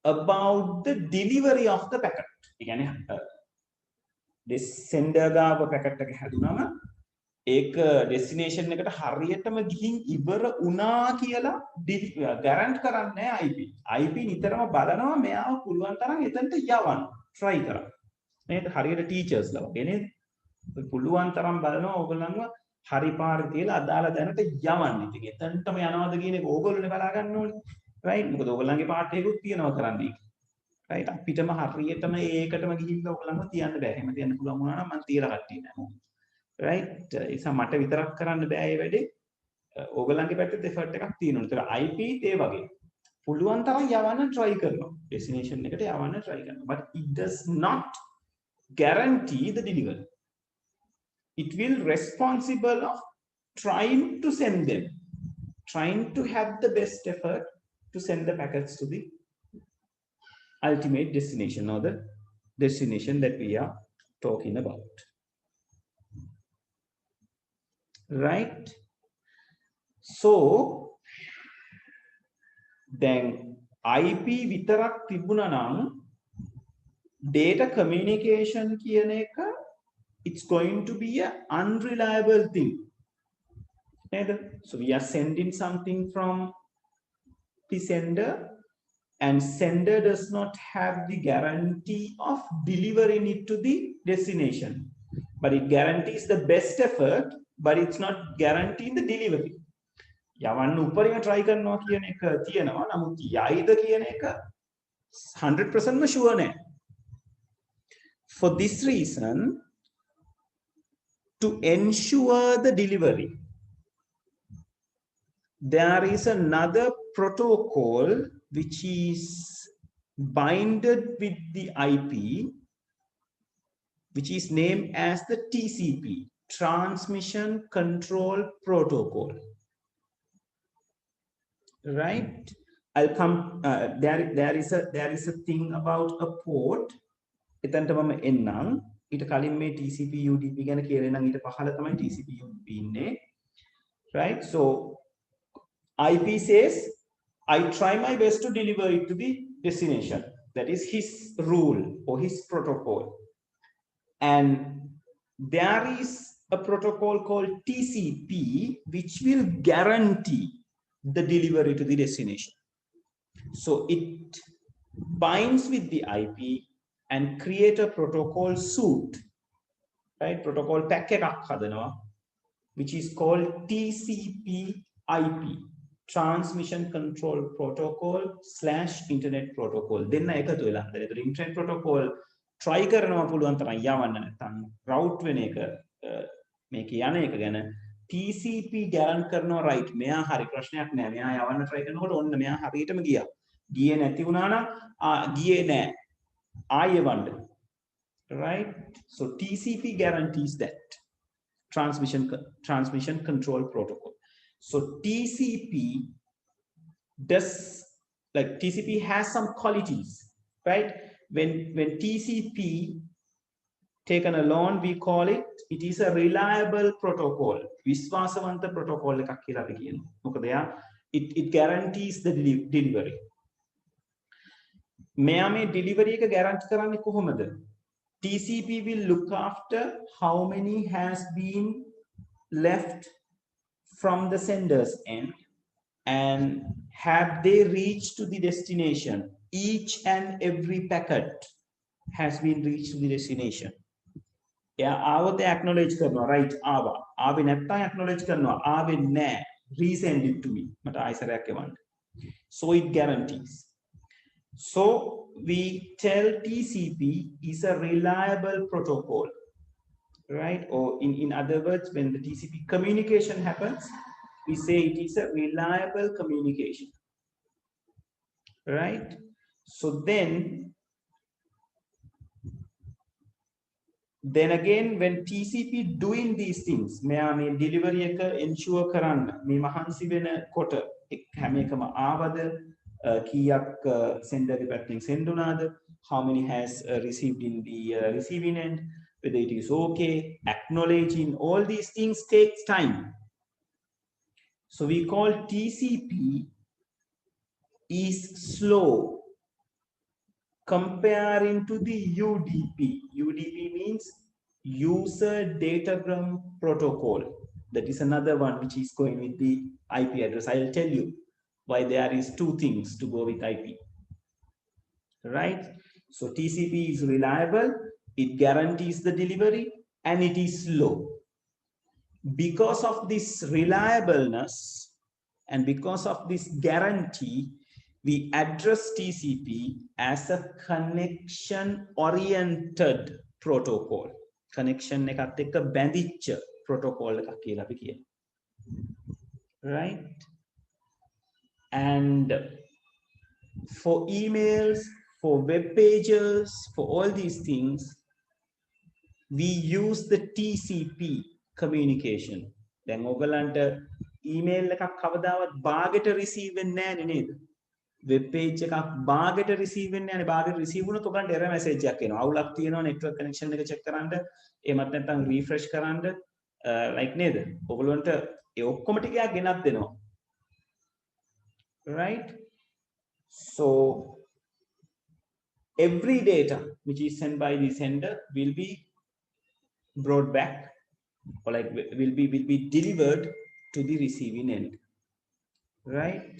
about the delivery of the packet. ඒ කියන්නේ this sender ගාව packet එක හැදුනම ඒක destination එකට හරියටම ගිහින් ඉවර වුණා කියලා guarantee කරන්නේ IP. IP නිතරම බලනවා මෙයාව පුළුවන් තරම් එතනට යවන්න try කරා. නේද? හරියට teachers ලා වගේ නේද? පුළුවන් තරම් බලනවා ඕගොල්ලන්ව හරි පාරේ තියලා අදාළ දැනට යවන්න. ඉතින් එතනටම යනවාද කියන එක ඕගොල්ලෝනේ බලා ගන්න ඕනේ. right? මොකද ඕගොල්ලන්ගේ පාර්ට් එකකුත් තියෙනවා කරන්න. right? අපිටම හරියටම ඒකටම ගිහිල්ලා ඕගොල්ලන්ව තියන්න බෑ. එහෙම තියන්න පුළුවන් වුණා නම් මම තියලා කට්ටිය නෑ. right? ඒ නිසා මට විතරක් කරන්න බෑ මේ වැඩේ. ඕගොල්ලන්ගේ පැත්තේ එෆර්ට් එකක් තියෙනවා. ඒතර IP ඒ වගේ. පුළුවන් තරම් යවන්න try කරනවා. destination එකට යවන්න try කරනවා. But it does not guarantee the delivery. It will responsible of trying to send them, trying to have the best effort to send the packets to the ultimate destination or the destination that we are talking about. Right? So then IP විතරක් තිබුණා නම් data communication කියන එක it's going to be an unreliable thing. So we are sending something from the sender and sender does not have the guarantee of delivering it to the destination. But it guarantees the best effort, but it's not guaranteeing the delivery. යවන්න උපරිම try කරනවා කියන එක තියෙනවා. නමුත් යයිද කියන එක 100%ම sure නෑ. For this reason, to ensure the delivery, there is another protocol which is binded with the IP, which is named as the TCP, Transmission Control Protocol. Right? I'll come. There is a thing about a port. එතනට මම එන්නම්. ඊට කලින් මේ TCP UDP ගැන කියලා නම් ඊට පහළ තමයි TCP UDP ඉන්නේ. Right? So IP says I try my best to deliver it to the destination. That is his rule or his protocol. And there is a protocol called TCP which will guarantee the delivery to the destination. So it binds with the IP and create a protocol suite, right? Protocol pack එකක් හදනවා, which is called TCP/IP, Transmission Control Protocol / Internet Protocol. දෙන්න එකතු වෙලා හදලා. ඒතර Internet Protocol try කරනවා පුළුවන් තරම් යවන්න නැත්නම් route වෙන එක මේක යන එක ගැන TCP guarantee කරනවා right. මෙයා හරි ප්‍රශ්නයක් නෑ. මෙයා යවන්න try කරනකොට ඔන්න මෙයා හරියටම ගියා. ගියේ නැති වුණා නම් ගියේ නෑ. ආයෙවන්න. Right? So TCP guarantees that. Transmission Control Protocol. So TCP has some qualities, right? When TCP taken alone, we call it is a reliable protocol. විශ්වාසවන්ත protocol එකක් කියලා අපි කියනවා. මොකද it guarantees the delivery. මෙයා මේ delivery එක guarantee කරන්නේ කොහොමද? TCP will look after how many has been left from the sender's end and have they reached to the destination. Each and every packet has been reached to the destination. ආවද acknowledge කරනවා right ආවා. ආවේ නැත්නම් acknowledge කරනවා ආවේ නැහැ. Resend it to me. මට ආයෙසරයක් එවන්න. So it guarantees. So we tell TCP is a reliable protocol, right? Or in other words, when the TCP communication happens, we say it is a reliable communication, right? So then again, when TCP doing these things, මෙයා මේ delivery එක ensure කරන්න මේ මහන්සි වෙන කොට හැම එකම ආවද කීයක් sender පැත්තෙන් send වුණාද, how many has received in the receiving end, whether it is okay, acknowledging, all these things takes time. So we call TCP is slow comparing to the UDP. UDP means user datagram protocol. That is another one which is going with the IP address. I'll tell you why there is two things to go with IP. Right? So TCP is reliable. It guarantees the delivery. and it is slow. Because of this reliableness and because of this guarantee, we address TCP as a connection-oriented protocol. Connection එකත් එක්ක බැඳිච්ච protocol එකක් කියලා අපි කියනවා. Right? And for emails, for web pages, for all these things, we use the TCP communication. දැන් ඔයගලන්ට email එකක් කවදාවත් බාගෙට receive වෙන්නේ නැහැ නේද? web page එකක් බාගෙට receive වෙන්නේ නැහැ නේ. බාගෙට receive වුණොත් ඔයගලන්ට error message එකක් එනවා. අවුලක් තියෙනවා network connection එක check කරන්න. එහෙමත් නැත්නම් refresh කරන්න like නේද? ඔයගලන්ට ඒ ඔක්කොම ටිකක් ගෙනත් දෙනවා. Right? So every data which is sent by the sender will be brought back or like will be delivered to the receiving end, right?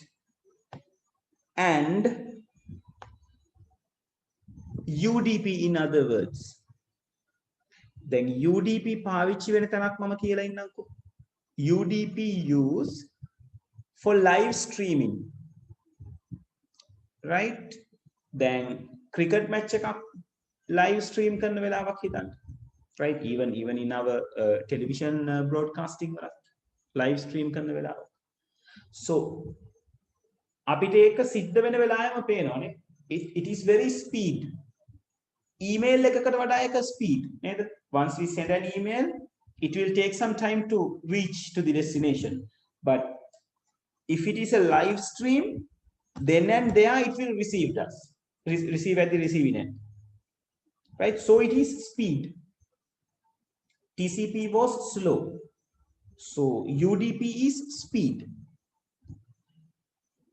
And UDP in other words, then UDP පාවිච්චි වෙන තැනක් මම කියලා ඉන්නම්කෝ. UDP used for live streaming, right? Then cricket match එකක් live stream කරන වෙලාවක් හිතන්න, right? Even in our television broadcasting live stream කරන වෙලාවක්. So අපිට ඒක සිද්ධ වෙන වෙලාවෙම පේනවානේ. It is very speed. Email එකකට වඩා එක speed නේද? Once we send an email, it will take some time to reach to the destination. But if it is a live stream, then and there it will receive at the receiving end, right? So it is speed. TCP was slow, so UDP is speed.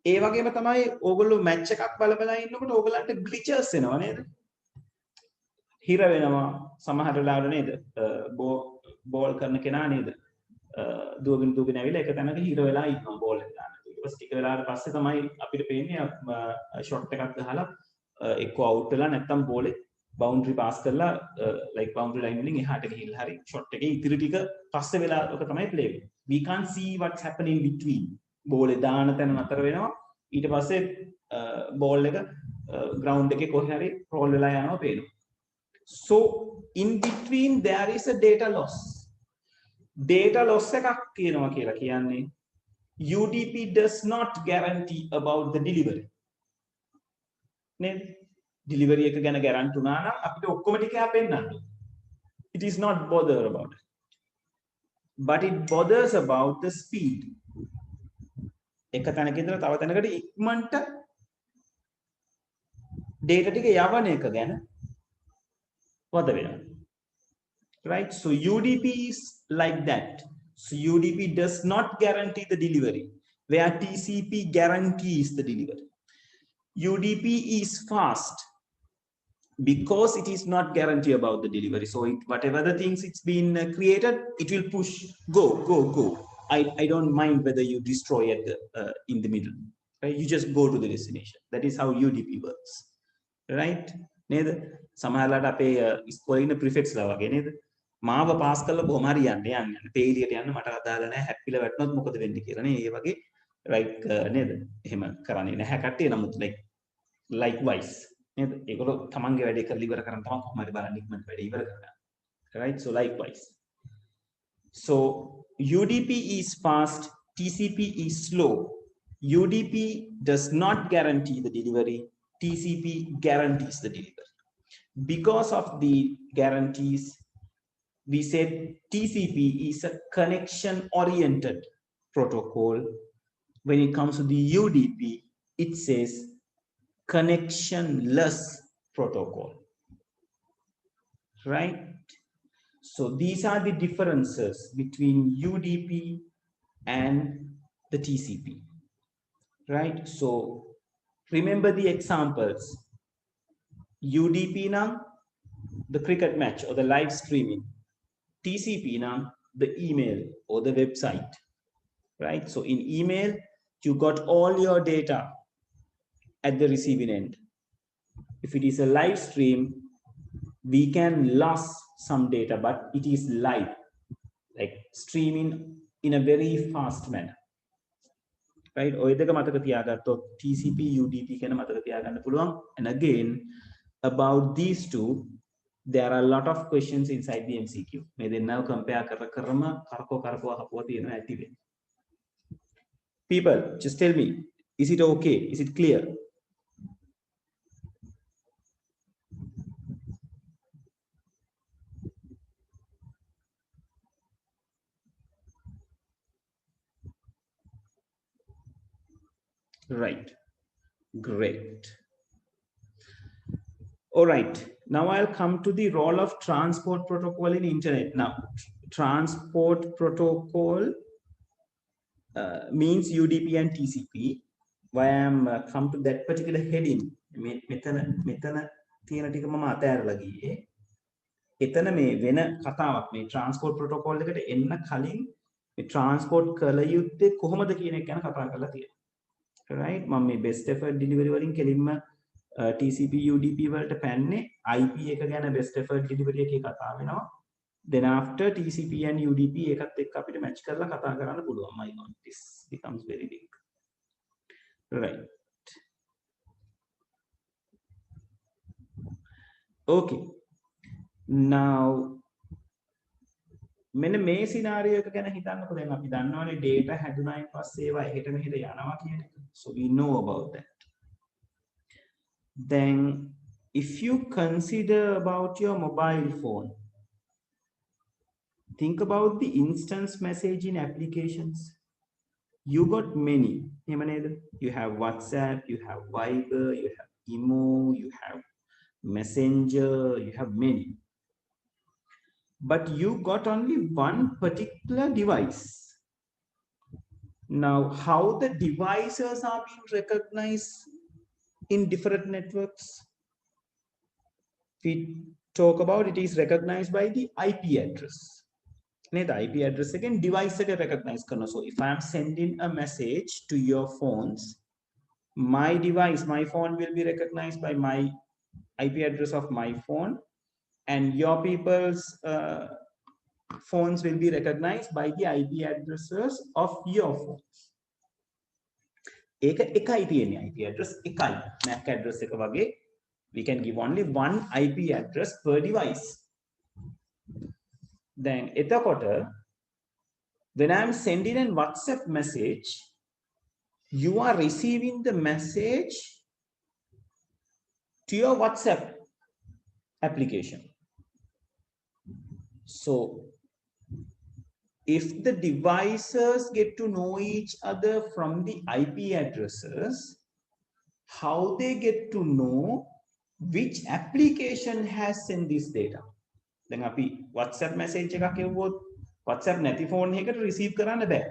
ඒ වගේම තමයි ඕගොල්ලෝ match එකක් බලබලා ඉන්නකොට ඕගලන්ට ග්ලිචර්ස් එනවා නේද? හිර වෙනවා සමහර වෙලාවට නේද? බෝල් කරන කෙනා නේද? දුවගෙන ඇවිල්ලා එක තැනක හිර වෙලා ඉන්නවා බෝල් එක දාන්න. ඊට පස්සේ ටික වෙලාවකට පස්සේ තමයි අපිට පේන්නේ ෂොට් එකක් ගහලා එක්ක අවුට් වෙලා නැත්තම් බෝලේ බවුන්ඩරි පාස් කරලා like boundary line වලින් එහාට ගිහිල්ලා හරි ෂොට් එකේ ඉතිරි ටික පස්සේ වෙලාවක තමයි ප්ලේ වෙන්නේ. We can't see what's happening between. බෝලේ දාන තැන නතර වෙනවා. ඊට පස්සේ බෝල් එක ග්‍රවුන්ඩ් එකේ කොහේ හරි රෝල් වෙලා යනවා පේනවා. So in between there is a data loss. Data loss එකක් කියනවා කියලා කියන්නේ UDP does not guarantee about the delivery. නේද? delivery එක ගැන guarantee උනා නම් අපිට ඔක්කොම ටික හැපෙන්නන්න. It is not bother about it. But it bothers about the speed. එක තැනක ඉඳලා තව තැනකට ඉක්මනට data ටික යවන එක ගැන වද වෙනවා. Right? So UDP is like that. So UDP does not guarantee the delivery, where TCP guarantees the delivery. UDP is fast because it is not guarantee about the delivery. So whatever the things it's been created, it will push, go. I don't mind whether you destroy at the in the middle, right? You just go to the destination. That is how UDP works, right? නේද? සමහරවිට අපේ ඉස්කෝලේ ඉන්න ප්‍රිෆෙක්ට්ස් ලා වගේ නේද? මාව pass කරලා කොහොම හරි යන්න පේලියට යන්න මට අදාළ නැහැ හැප්පිලා වැටුනොත් මොකද වෙන්නේ කියලා නේ. ඒ වගේ like නේද? එහෙම කරන්නේ නැහැ කට්ටිය. නමුත් likewise නේද? ඒගොල්ලෝ තමන්ගේ වැඩේ කරලා ඉවර කරන් තමයි කොහොම හරි බලන්න ඉක්මනට වැඩේ ඉවර කරගන්න. Right? So likewise. So UDP is fast, TCP is slow. UDP does not guarantee the delivery, TCP guarantees the delivery. Because of the guarantees, we said TCP is a connection-oriented protocol. When it comes to the UDP, it says connectionless protocol, right? So these are the differences between UDP and the TCP, right? So remember the examples. UDP now, the cricket match or the live streaming. TCP now, the email or the website, right? So in email, you got all your data at the receiving end. If it is a live stream, we can lose some data, but it is live, like streaming in a very fast manner. Right? ඔය දෙක මතක තියාගත්තොත් TCP UDP කියන මතක තියාගන්න පුළුවන්. And again, about these two, there are a lot of questions inside the MCQ. මේ දෙන්නව compare කරම කරකෝ අහපුවා තියෙනවා ඇති වෙන්නේ. People, just tell me, is it okay? Is it clear? Right. Great. All right. Now I'll come to the role of transport protocol in internet. Now, transport protocol means UDP and TCP. Why I'm come to that particular heading? මෙතන තියෙන ටික මම අතෑරලා ගියේ. එතන මේ වෙන කතාවක් මේ transport protocol එකට එන්න කලින් මේ transport කළ යුත්තේ කොහොමද කියන එක ගැන කතා කරලා තියෙනවා. Right? මම මේ best effort delivery වලින් කෙලින්ම TCP UDP වලට පැන්නේ IP එක ගැන best effort delivery එකේ කතා වෙනවා. Then after TCP and UDP එකත් එක්ක අපිට match කරලා කතා කරන්න පුළුවන්. My God, this becomes very big. Right. Okay. Now මෙන්න මේ scenario එක ගැන හිතන්නකෝ. දැන් අපි දන්නවනේ data හැදුනායින් පස්සේ ඒවා එහෙට මෙහෙට යනවා කියන එක. So we know about that. Then if you consider about your mobile phone, think about the instance messaging applications. You got many. You have WhatsApp, you have Viber, you have Imo, you have Messenger, you have many. But you got only one particular device. Now, how the devices are being recognized in different networks? We talk about it is recognized by the IP address. The IP address again device recognize. So if I am sending a message to your phones, my device, my phone will be recognized by my IP address of my phone, and your people's phones will be recognized by the IP addresses of your phones. එකයි තියෙන්නේ IP address එකයි. MAC address එක වගේ we can give only one IP address per device. Then එතකොට when I am sending a WhatsApp message, you are receiving the message to your WhatsApp application. So if the devices get to know each other from the IP addresses, how they get to know which application has sent this data? Then අපි WhatsApp message එකක් එවුවොත් WhatsApp නැති phone එකකට receive කරන්න බෑ.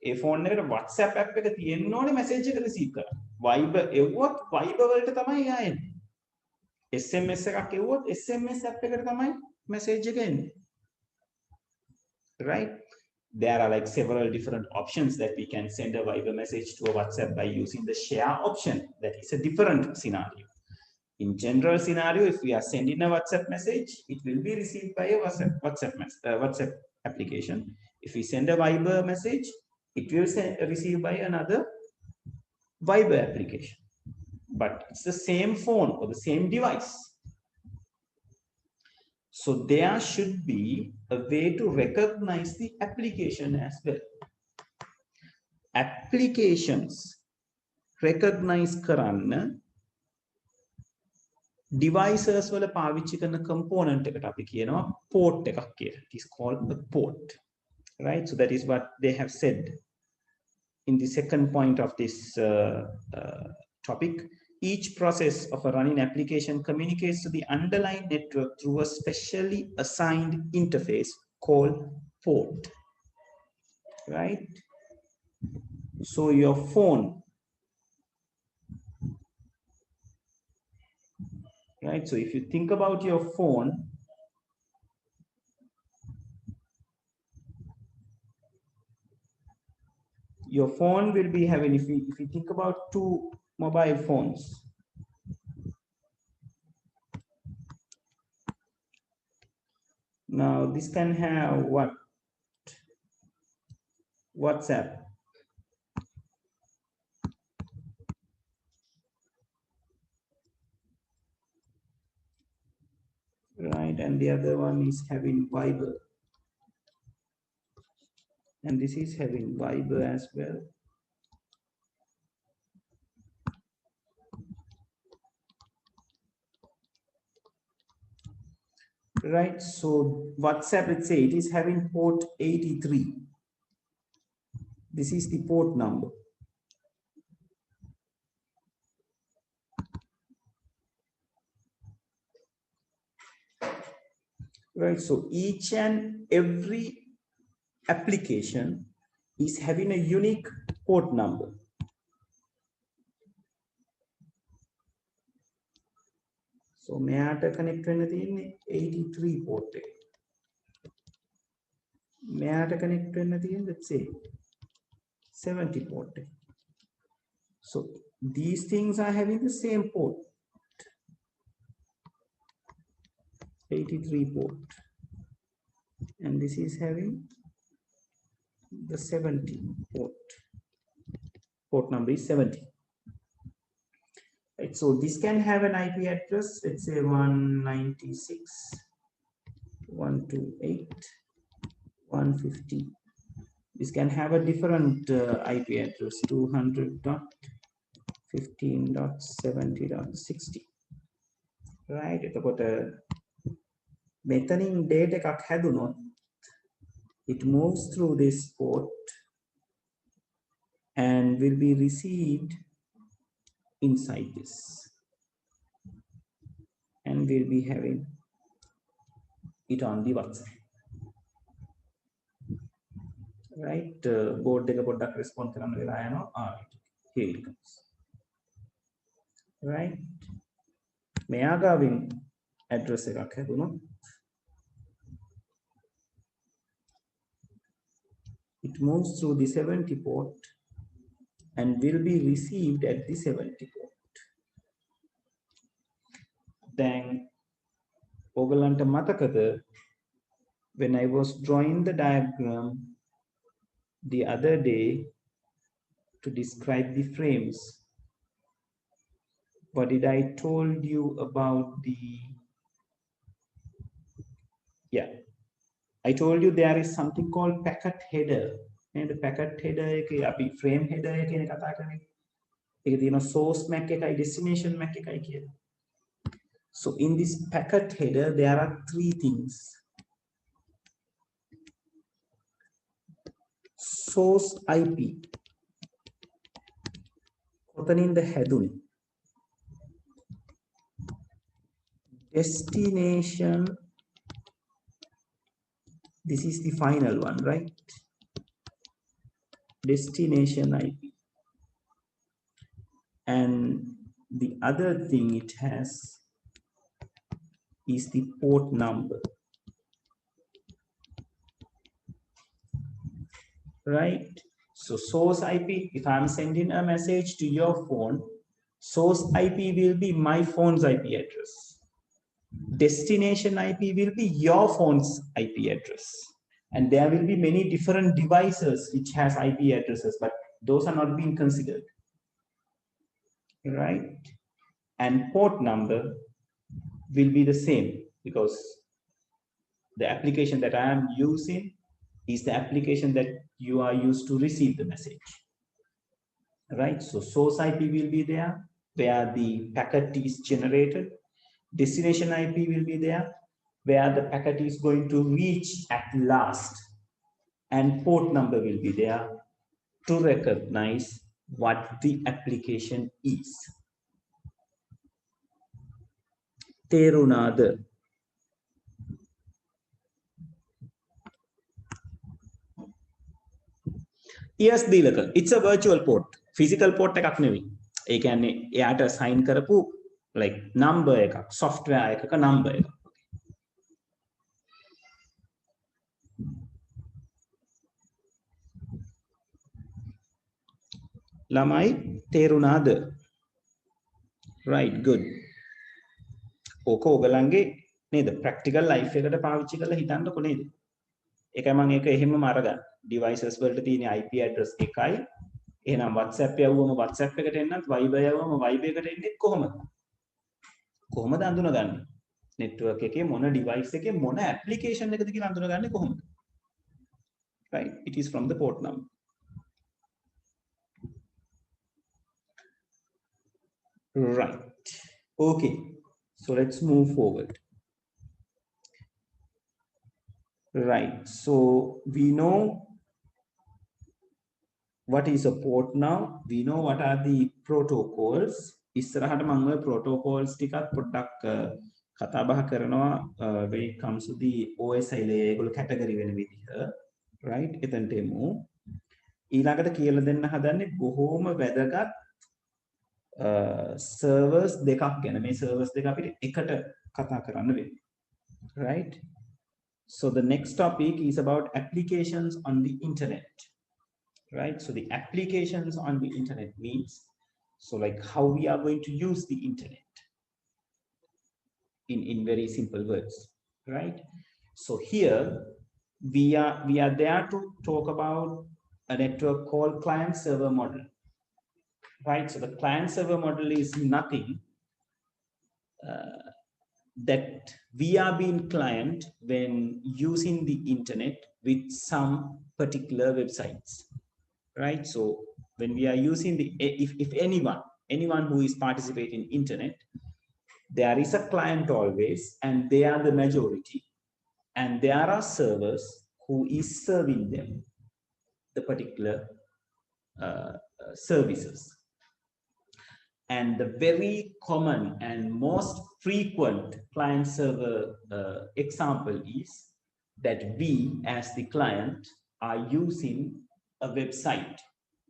ඒ phone එකට WhatsApp app එක තියෙන්න ඕනේ message එක receive කරන්න. Viber එවුවොත් Viber වලට තමයි එයා එන්නේ. SMS එකක් එවුවොත් SMS app එකට තමයි message එක එන්නේ. Right? There are like several different options that we can send a Viber message to a WhatsApp by using the share option. That is a different scenario. In general scenario, if we are sending a WhatsApp message, it will be received by a WhatsApp application. If we send a Viber message, it will receive by another Viber application. But it's the same phone or the same device. So there should be a way to recognize the application as well. Applications recognize කරන්න devices වල පාවිච්චි කරන component එකට අපි කියනවා port එකක් කියලා. It is called a port. Right? So that is what they have said in the second point of this topic. Each process of a running application communicates to the underlying network through a specially assigned interface called port. Right? So your phone, right? So if you think about your phone, your phone will be having, if you think about two mobile phones, Now this can have what? WhatsApp. Right, and the other one is having Viber. And this is having Viber as well. Right, so WhatsApp, let's say it is having port 83. This is the port number. Right, so each and every application is having a unique port number. So මෙයාට connect වෙන්න තියෙන්නේ 83 port එක. මෙයාට connect වෙන්න තියෙන්නේ, let's say 70 port එක. So these things are having the same port, 83 port, and this is having the 70 port. Port number is 70. Right, so this can have an IP address, let's say 196.128.150. This can have a different IP address, 200.15.70.60. Right, එතකොට මෙතනින් data එකක් හැදුනොත් it moves through this port and will be received inside this, and we'll be having it on the WhatsApp. Right, board එක පොඩ්ඩක් respond කරන්න වෙලා යනවා. Alright, here it comes. Right, මෙයා ගාවින් address එකක් හැදුනොත් it moves through the 70 port and will be received at the 70 port. Then ඔයගලන්ට මතකද when I was drawing the diagram the other day to describe the frames, what did I told you about the, yeah, I told you there is something called packet header. And the packet header එකේ අපි frame header එක කියන කතා කරන්නේ. ඒක තියෙන source MAC එකයි destination MAC එකයි කියලා. So in this packet header there are three things. Source IP. කොතනින්ද හැදුනේ? Destination, this is the final one, right? Destination IP. And the other thing it has is the port number. Right? So source IP, if I'm sending a message to your phone, source IP will be my phone's IP address. Destination IP will be your phone's IP address. And there will be many different devices which has IP addresses, but those are not being considered. Right? And port number will be the same because the application that I am using is the application that you are used to receive the message. Right? So source IP will be there where the packet is generated. Destination IP will be there where the packet is going to reach at last, and port number will be there to recognize what the application is. තේරුණාද? Yes, දීලක. It's a virtual port. Physical port එකක් නෙවෙයි. ඒ කියන්නේ එයාට assign කරපු like number එකක්, software එකක number එකක්. ළමයි තේරුණාද? Right, good. ඕක ඔයගලන්ගේ නේද? ප්‍රැක්ටිකල් ලයිෆ් එකට පාවිච්චි කරලා හිතන්නකො නේද? ඒකයි මම ඒක එහෙමම අරගන්න. devices වලට තියෙන IP address එකයි. එහෙනම් WhatsApp යවුවම WhatsApp එකට එන්නත් Viber යවුවම Viber එකට එන්නේ කොහොමද? කොහොමද අඳුනගන්නේ? network එකේ මොන device එකේ මොන application එකද කියලා අඳුනගන්නේ කොහොමද? Right, it is from the port number. Right, okay, so let's move forward. Right, so we know what is a port now. We know what are the protocols. ඉස්සරහට මම ඔය protocols ටිකත් පොඩ්ඩක් කතා බහ කරනවා when it comes to the OSI layer ඒගොල්ලෝ category වෙන විදිහ. Right, එතනට එමු. ඊළඟට කියලා දෙන්න හදන්නේ බොහෝම වැදගත් servers දෙකක් ගැන. මේ servers දෙක අපිට එකට කතා කරන්න වෙන්නේ. Right, so the next topic is about applications on the internet. Right, so the applications on the internet means, so like how we are going to use the internet in very simple words. Right, so here we are there to talk about a network called client server model. Right, so the client server model is nothing that we are being client when using the internet with some particular websites. Right, so when we are using the if anyone who is participating in internet, there is a client always and they are the majority, and there are servers who is serving them the particular services. And the very common and most frequent client server example is that we as the client are using a website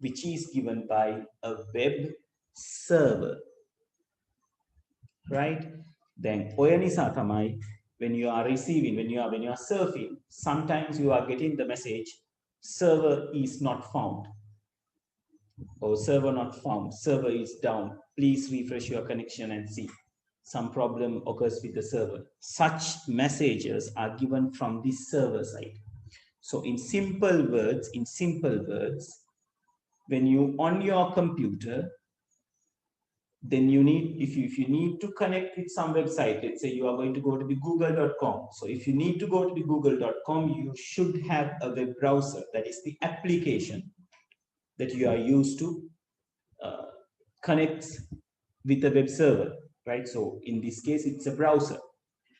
which is given by a web server. Right, then ඔය නිසා තමයි when you are receiving, when you are surfing, sometimes you are getting the message server is not found, or server not found, server is down, please refresh your connection and see, some problem occurs with the server. Such messages are given from the server side. So in simple words, when you on your computer, then you need, if you need to connect with some website, let's say you are going to go to the google.com. So if you need to go to the google.com, you should have a web browser, that is the application that you are used to connect with the web server, right? So in this case, it's a browser.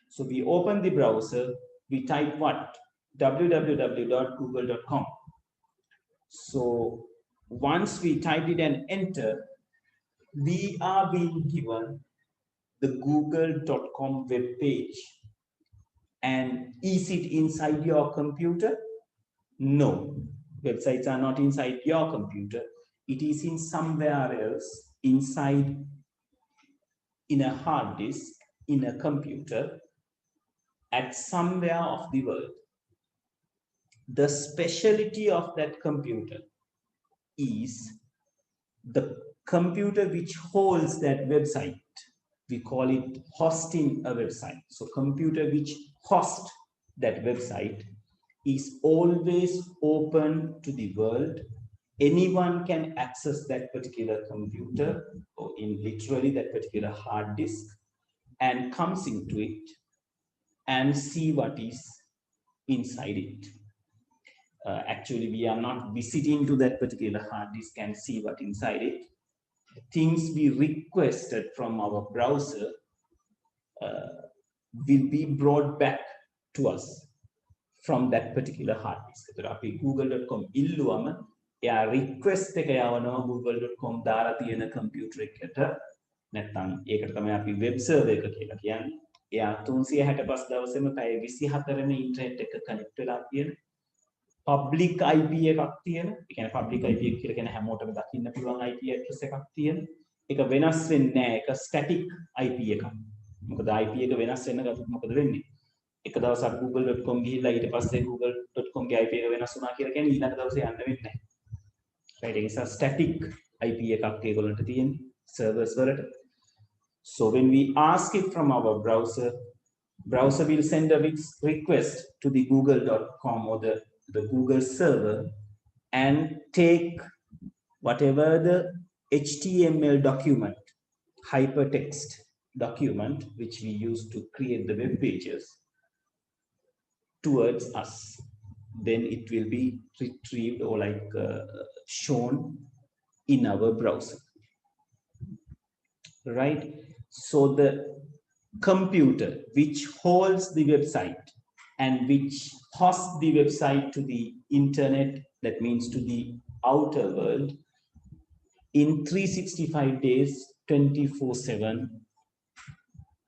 So we open the browser, we type what? www.google.com. So once we type it and enter, we are being given the google.com web page. And is it inside your computer? No, websites are not inside your computer. It is in somewhere else, inside in a hard disk, in a computer, at somewhere of the world. The specialty of that computer is the computer which holds that website. We call it hosting a website. So computer which hosts that website is always open to the world. Anyone can access that particular computer, or in literally that particular hard disk, and comes into it and see what is inside it. Actually, we are not visiting to that particular hard disk and see what inside it. Things we requested from our browser will be brought back to us from that particular hard disk. So, අපි google.com ඉල්ලුවම එයා request එක යවනවා google.com දාලා තියෙන computer එකට. නැත්නම් ඒකට තමයි අපි web server එක කියලා කියන්නේ. එයා 365 දවසෙම පැය 24 නේ ඉන්ටර්නෙට් එක කනෙක්ට් වෙලා තියෙන. public IP එකක් තියෙන. ඒ කියන්නේ public IP එක කියලා කියන හැමෝටම දකින්න පුළුවන් IP address එකක් තියෙන. ඒක වෙනස් වෙන්නේ නැහැ. ඒක static IP එකක්. මොකද IP එක වෙනස් වෙන ගමන් මොකද වෙන්නේ? එක දවසක් google.com ගිහිල්ලා ඊට පස්සේ google.com ගේ IP එක වෙනස් වුණා කියලා කියන්නේ ඊළඟ දවසේ යන්න වෙන්නේ නැහැ. right, ඒ නිසා static IP එකක් ඒගොල්ලන්ට තියෙන්නේ servers වලට. So when we ask it from our browser, Browser will send a request to the google.com or the Google server and take whatever the HTML document, hypertext document, which we use to create the web pages towards us. Then it will be retrieved or like shown in our browser, right? So the computer which holds the website and which hosts the website to the internet, that means to the outer world, in 365 days, 24/7,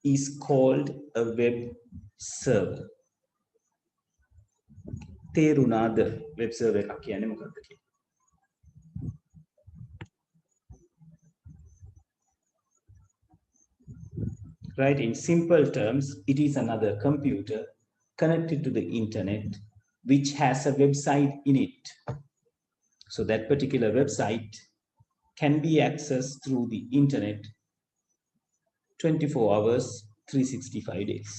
is called a web server. තේරුණාද web server එකක් කියන්නේ මොකක්ද කියලා? Right, in simple terms, it is another computer connected to the internet which has a website in it. So that particular website can be accessed through the internet 24 hours, 365 days.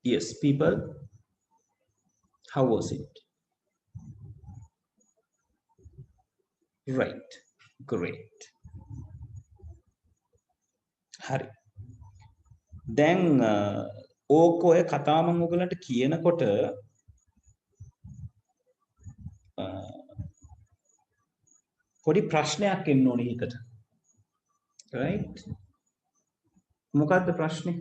Yes, people, how was it? Right, great. Hari. Then ඕක ඔය කතාව මම ඔයගලන්ට කියනකොට පොඩි ප්‍රශ්නයක් එන්න ඕනේ හිතට. Right? මොකක්ද ප්‍රශ්නේ?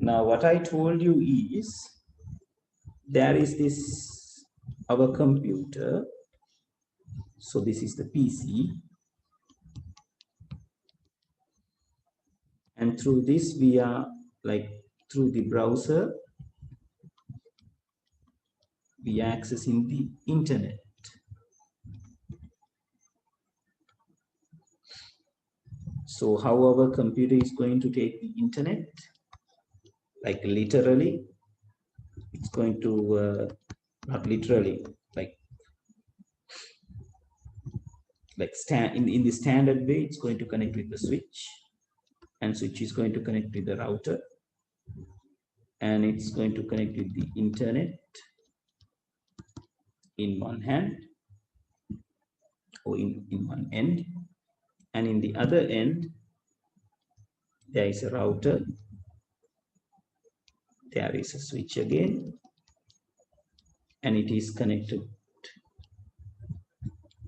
Now what I told you is there is this our computer. So this is the PC. And through this we are like through the browser we are accessing the internet. So how our computer is going to take the internet, like literally, it's going to not literally, like stand in the standard way, it's going to connect with the switch, and switch is going to connect with the router, and it's going to connect with the internet in one hand or in one end, and in the other end there is a router, there is a switch again, and it is connected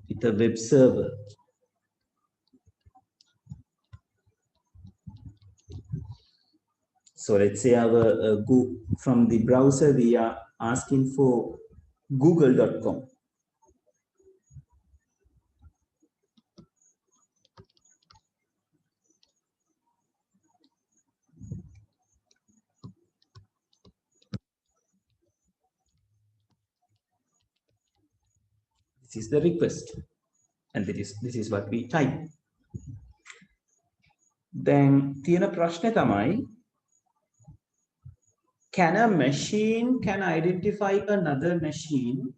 with a web server. So let's say our from the browser we are asking for google.com. This is the request, and this is what we type. Then තියෙන ප්‍රශ්නේ තමයි, can a machine identify another machine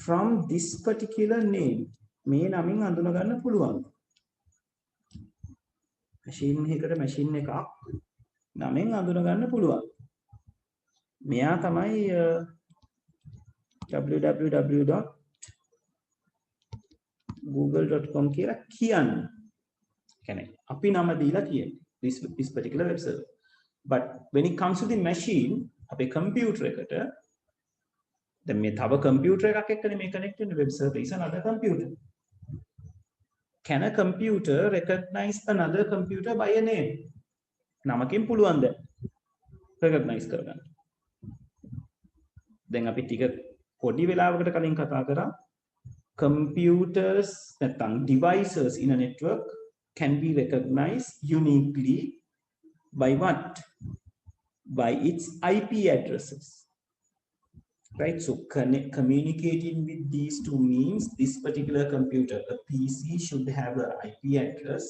from this particular name? මේ නමින් අඳුන ගන්න පුළුවන්. machine එකකට machine එකක් නමින් අඳුන ගන්න පුළුවන්. මෙයා තමයි www.google.com කියලා කියන්නේ. කියන්නේ අපි නම දීලා කියන්නේ this particular web server. But when it comes to the machine, අපේ computer එකට, දැන් මේ තව computer එකක් එක්කනේ මේ connect වෙන web server is another computer. Can a computer recognize another computer by a name? නමකින් පුළුවන්ද recognize කරගන්න? දැන් අපි ටික පොඩි වෙලාවකට කලින් කතා කරා computers නැත්නම් devices in a network can be recognized uniquely by what? By its IP addresses. Right? So communicating with these two means this particular computer, a PC, should have an IP address.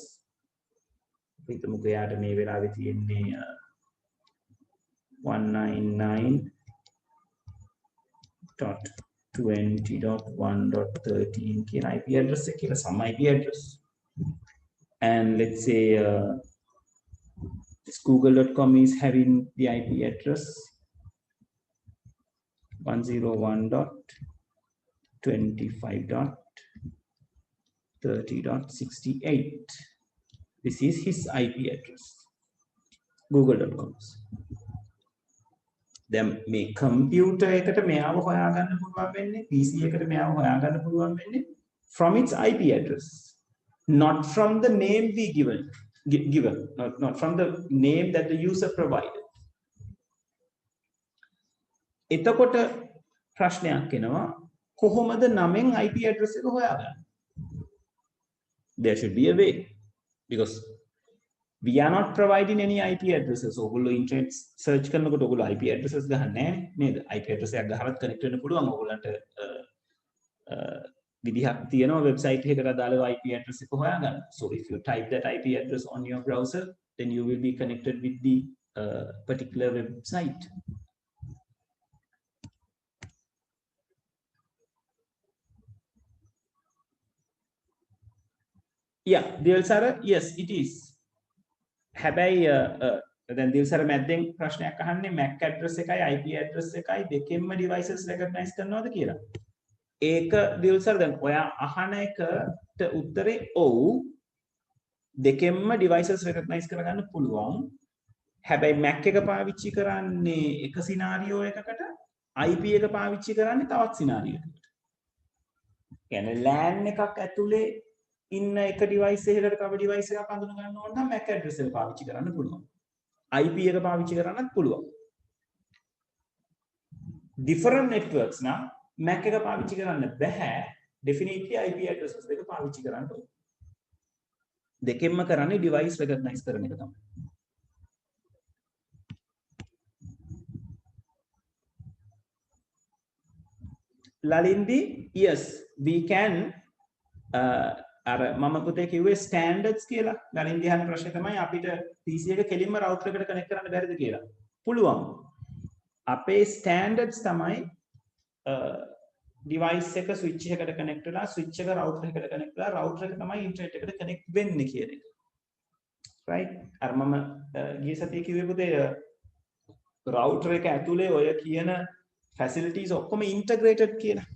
පිටුමුක යාට මේ වෙලාවේ තියෙන්නේ 199.168.1.1 20.1.13 කියන IP address එක කියලා some IP address. And let's say this google.com is having the IP address 101.25.30.68. This is his IP address. google.com. දැන් මේ computer එකට මෙයාව හොයාගන්න පුළුවන් වෙන්නේ PC එකට මෙයාව හොයාගන්න පුළුවන් වෙන්නේ from its IP address, not from the name we given, not from the name that the user provided. එතකොට ප්‍රශ්නයක් එනවා කොහොමද නමෙන් IP address එක හොයාගන්නේ? There should be a way, because we are not providing any IP addresses. ඔගොල්ලෝ internet search කරනකොට ඔගොල්ලෝ IP addresses ගහන්නේ නැහැ නේද? IP address එකක් ගහලත් connect වෙන්න පුළුවන් ඔයගොල්ලන්ට විදිහක් තියෙනවා website එකකට අදාළව IP address එක හොයාගන්න. So if you type that IP address on your browser, then you will be connected with the particular website. Yeah, Dilsara, yes, it is. හැබැයි දැන් දිල්සර මැද්දෙන් ප්‍රශ්නයක් අහන්නේ MAC address එකයි IP address එකයි දෙකෙන්ම devices recognize කරනවද කියලා. ඒක දිල්සර දැන් ඔයා අහන එකට උත්තරේ ඔව්, දෙකෙන්ම devices recognize කරගන්න පුළුවන්. හැබැයි MAC එක පාවිච්චි කරන්නේ එක scenario එකකට, IP එක පාවිච්චි කරන්නේ තවත් scenario එකකට. කියන්නේ LAN එකක් ඇතුලේ ඉන්න එක device එකකට තව device එකක් අඳුන ගන්න ඕන නම් MAC address එක පාවිච්චි කරන්න පුළුවන්. IP එක පාවිච්චි කරන්නත් පුළුවන්. different networks නම් MAC එක පාවිච්චි කරන්න බෑ. definitely IP addresses දෙක පාවිච්චි කරන්න ඕන. දෙකෙන්ම කරන්නේ device recognize කරන එක තමයි. Lalindi, yes, we can අර මම පුතේ කිව්වේ ස්ටෑන්ඩඩ්ස් කියලා. ළලින් දිහාන ප්‍රශ්නේ තමයි අපිට PC එක කෙලින්ම රවුටර් එකට කනෙක්ට් කරන්න බැරිද කියලා. පුළුවන්. අපේ ස්ටෑන්ඩඩ්ස් තමයි ඩිවයිස් එක ස්විච් එකකට කනෙක්ට් වෙලා ස්විච් එක රවුටර් එකට කනෙක්ට් වෙලා රවුටර් එක තමයි ඉන්ටර්නෙට් එකට කනෙක්ට් වෙන්නේ කියන එක. right? අර මම ගිය සතියේ කිව්වේ පුතේ රවුටර් එක ඇතුලේ ඔය කියන facilities ඔක්කොම integrated කියලා.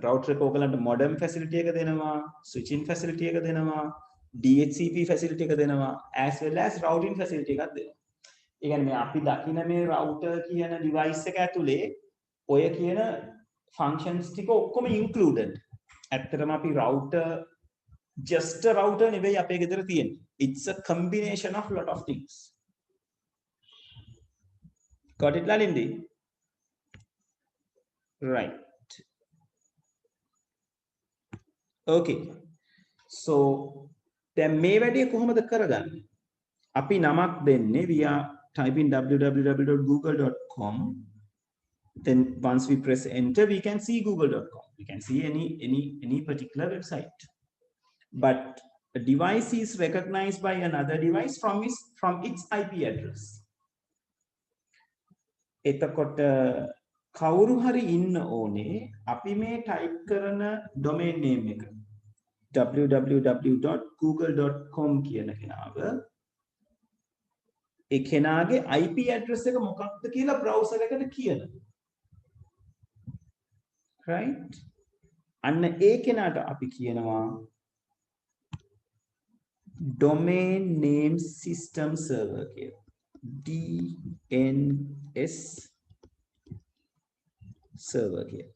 router එක ඔයගලන්ට modem facility එක දෙනවා, switching facility එක දෙනවා, DHCP facility එක දෙනවා, as well as routing facility එකක් දෙනවා. ඒ කියන්නේ අපි දකින මේ router කියන device එක ඇතුලේ ඔය කියන functions ටික ඔක්කොම included. ඇත්තටම අපි router just a router නෙවෙයි අපේ ගෙදර තියෙන්නේ. It's a combination of lot of things. Got it, Lalindi? Right. Okay, so දැන් මේ වැඩේ කොහොමද කරගන්නේ? අපි නමක් දෙන්නේ we are typing www.google.com, then once we press enter we can see google.com, we can see any particular website, but a device is recognized by another device from its IP address. එතකොට කවුරු හරි ඉන්න ඕනේ අපි මේ type කරන domain name එක www.google.com කියන කෙනාව ඒ කෙනාගේ IP address එක මොකක්ද කියලා browser එකට කියනවා. right? අන්න ඒ කෙනාට අපි කියනවා domain name system server කියලා. DNS server කියලා.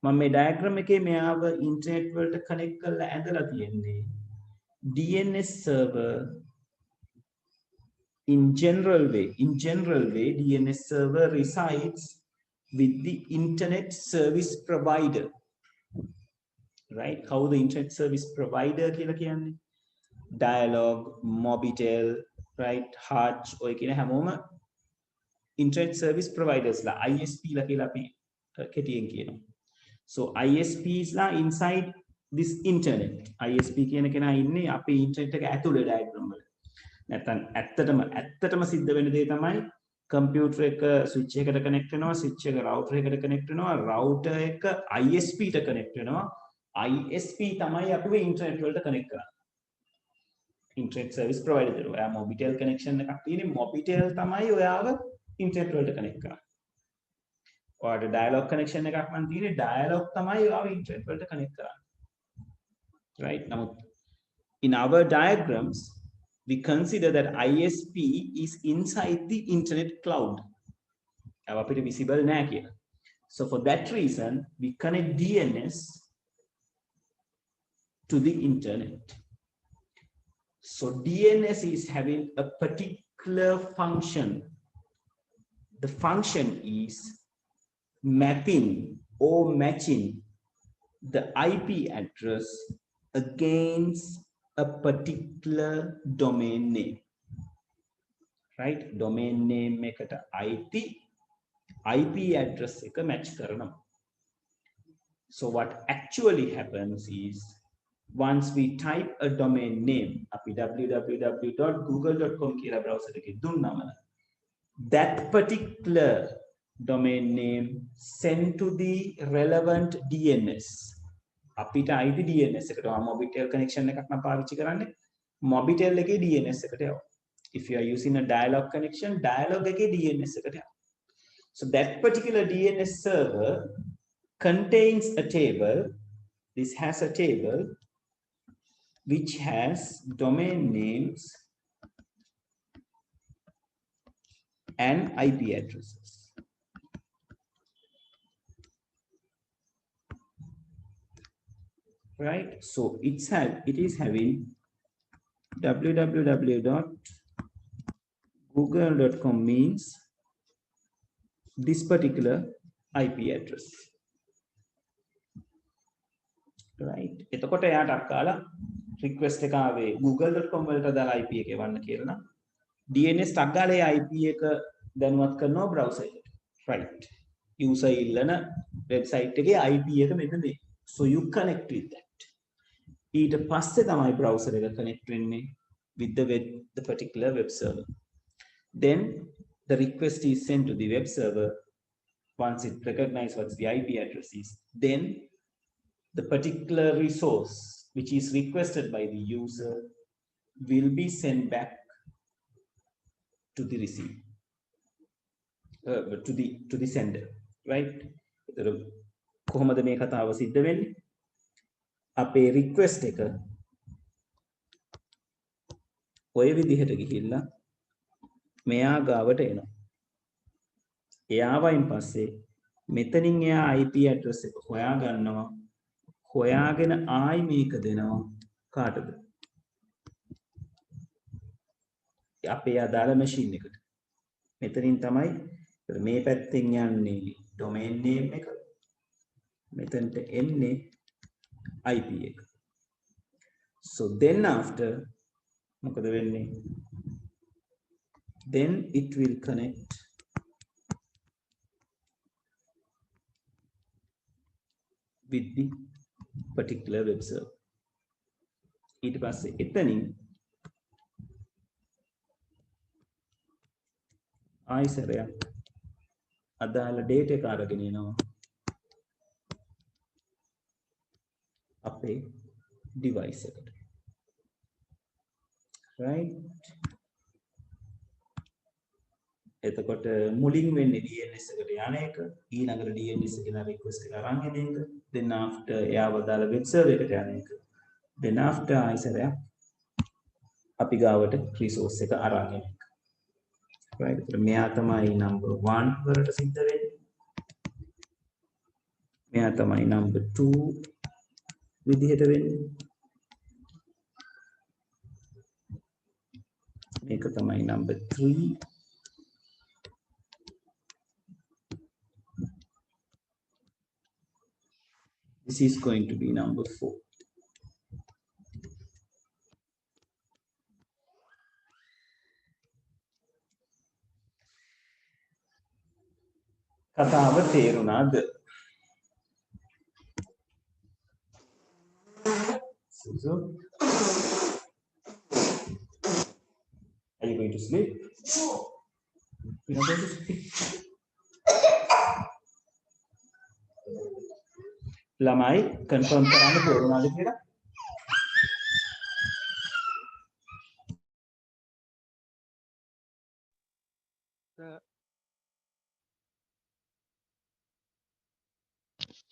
මම මේ diagram එකේ මෙයාව internet වලට connect කරලා ඇඳලා තියෙන්නේ. DNS server in general way DNS server resides with the internet service provider. right? How the internet service provider කියලා කියන්නේ? Dialog, Mobitel, right? Hutch ඔය කියන හැමෝම internet service providers ලා ISP ලා කියලා අපි කෙටියෙන් කියනවා. So ISPs ලා inside this internet. ISP කියන කෙනා ඉන්නේ අපේ internet එක ඇතුලේ diagram වල. නැත්නම් ඇත්තටම සිද්ධ වෙන දේ තමයි computer එක switch එකට connect වෙනවා, switch එක router එකට connect වෙනවා, router එක ISP ට connect වෙනවා. ISP තමයි අපිව internet වලට connect කරන්නේ. internet service provider එක. ඔයා Mobitel connection එකක් තියෙන්නේ, Mobitel තමයි ඔයාව internet වලට connect කරන්නේ. ඔයාට dialog connection එකක් නම් තියෙන්නේ, dialog තමයි ඔයාව internet වලට connect කරන්නේ. Right? නමුත් in our diagrams we consider that ISP is inside the internet cloud. අපිට visible නෑ කියලා. So for that reason we connect DNS to the internet. So DNS is having a particular function. The function is mapping or matching the IP address against a particular domain name. Right? Domain name ekata IP address එක match කරනවා. So what actually happens is once we type a domain name අපි www.google.com කියලා browser එකේ දුන්නම that particular domain name sent to the relevant DNS. අපිට අයිති DNS එකට Mobitel connection එකක් නම් පාවිච්චි කරන්නේ Mobitel එකේ DNS එකට යවනවා. If you are using a dialog connection, dialog එකේ DNS එකට යවනවා. So that particular DNS server contains a table. This has a table which has domain names and IP addresses. Right? So it is having www.google.com means this particular IP address. Right? එතකොට එයාට අක්කාලා request එක ආවේ google.com වලට දාලා IP එක එවන්න කියලා නම් DNS ටක් ගාලා ඒ IP එක දැනුවත් කරනවා browser එකට. Right? user ඉල්ලන website එකේ IP එක මෙතන දෙන්න. So you connect with that. ඊට පස්සේ තමයි browser එක connect වෙන්නේ with the particular web server. Then the request is sent to the web server. Once it recognizes what the IP address is, then the particular resource which is requested by the user will be sent back to the receiver, to the sender, right? කොහොමද මේ කතාව සිද්ධ වෙන්නේ? අපේ request එක ඔය විදිහට ගිහිල්ලා මෙයා ගාවට එනවා. එයාවයින් පස්සේ මෙතනින් එයා IP address එක හොයා ගන්නවා. හොයාගෙන ආයි මේක දෙනවා කාටද? අපේ අදාළ machine එකට. මෙතනින් තමයි මේ පැත්තෙන් යන්නේ domain name එක. මෙතනට එන්නේ IP එක. So then after මොකද වෙන්නේ? Then it will connect with the particular web server. ඊට පස්සේ එතනින් ආයිසරයක් අදාළ data එක අරගෙන එනවා අපේ device එකට. Right? එතකොට මුලින් වෙන්නේ DNS එකට යන එක, ඊළඟට DNS එකේ request එක අරන් එන එක, then after එයාව දාලා web server එකට යන එක, then after ආයිසරයක් අපි ගාවට resource එක අරන් එන එක. Right? එතකොට මෙයා තමයි number 1 වලට සිද්ධ වෙන්නේ. මෙයා තමයි number 2 විදිහට වෙන්නේ. මේක තමයි number 3. This is going to be number 4. කතාව තේරුණාද? So, are you going to sleep? We're not going to speak. ළමයි confirm කරන්න තෝරනවාද කියලා?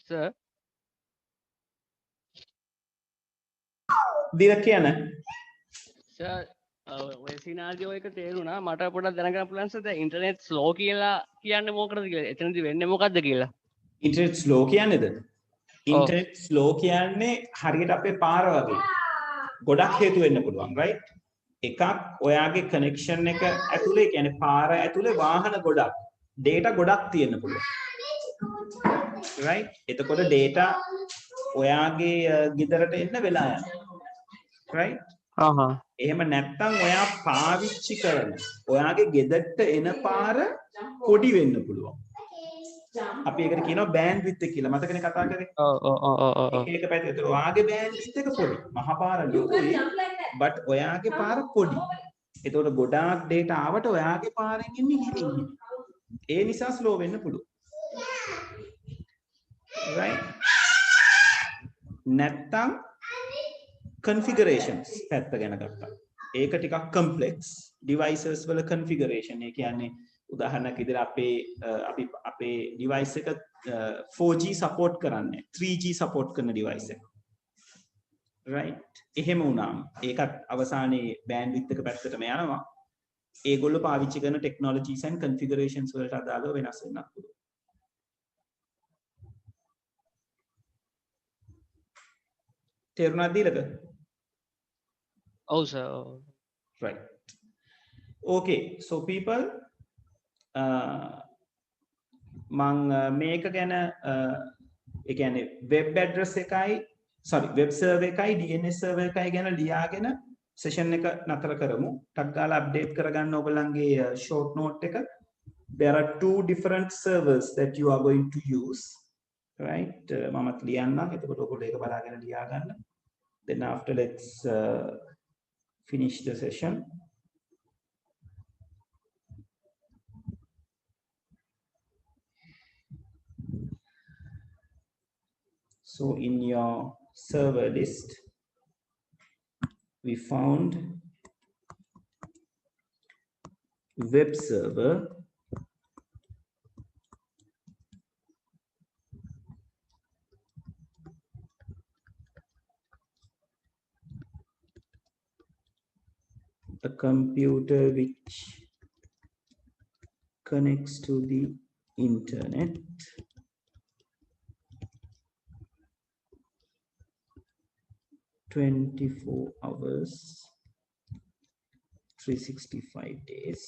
Sir, දිර කියන sir, ඔය සිනාරියෝ එක තේරුණා. මට පොඩ්ඩක් දැනගන්න පුළුවන් සර් දැන් ඉන්ටර්නෙට් ස්ලෝ කියලා කියන්නේ මොකටද කියලා. එතනදි වෙන්නේ මොකද්ද කියලා. ඉන්ටර්නෙට් ස්ලෝ කියන්නේද? ඉන්ටර්නෙට් ස්ලෝ කියන්නේ හරියට අපේ පාර වගේ. ගොඩක් හේතු වෙන්න පුළුවන්, right? එකක් ඔයාගේ කනෙක්ෂන් එක ඇතුලේ කියන්නේ පාර ඇතුලේ වාහන ගොඩක් data ගොඩක් තියෙන්න පුළුවන්. right? එතකොට data ඔයාගේ ගෙදරට එන්න වෙලා යනවා. right? එහෙම නැත්නම් ඔයා පාවිච්චි කරන ඔයාගේ ගෙදරට එන පාර පොඩි වෙන්න පුළුවන්. අපි ඒකට කියනවා බෑන්ඩ්විඩ්ත් කියලා. මතකනේ කතා කරේ? එක පැත්තේ. ඒතර ඔයාගේ බෑන්ඩ්විඩ්ත් එක පොඩි. මහා පාර ලොකුයි. but ඔයාගේ පාර පොඩි. ඒතකොට ගොඩාක් data ආවට ඔයාගේ පාරෙන් එන්නේ හිමින්. ඒ නිසා slow වෙන්න පුළුවන්. right? නැත්නම් configurations පැත්ත ගැන ගත්තා. ඒක ටිකක් complex devices වල configuration. ඒ කියන්නේ උදාහරණයක් විදිහට අපේ device එක 4G support කරන්නේ 3G support කරන device එක. right? එහෙම වුණාම ඒකත් අවසානයේ bandwidth එක පැත්තටම යනවා. ඒගොල්ලෝ පාවිච්චි කරන technologies and configurations වලට අදාළව වෙනස් වෙන්නත් පුළුවන්. තේරුණාද දීලක? ඔව් sir. right. okay, so people මං මේක ගැන ඒ කියන්නේ web address එකයි web server එකයි DNS server එකයි ගැන ලියාගෙන session එක නතර කරමු. ටක් ගාලා update කරගන්න ඔයගොල්ලන්ගේ short note එක. There are two different servers that you are going to use. right? මමත් ලියන්නම්. එතකොට ඔයගොල්ලෝ ඒක බලාගෙන ලියා ගන්න. Then after let's finish the session. So in your server list, we found web server, a computer which connects to the internet, (24 hours, 365 days).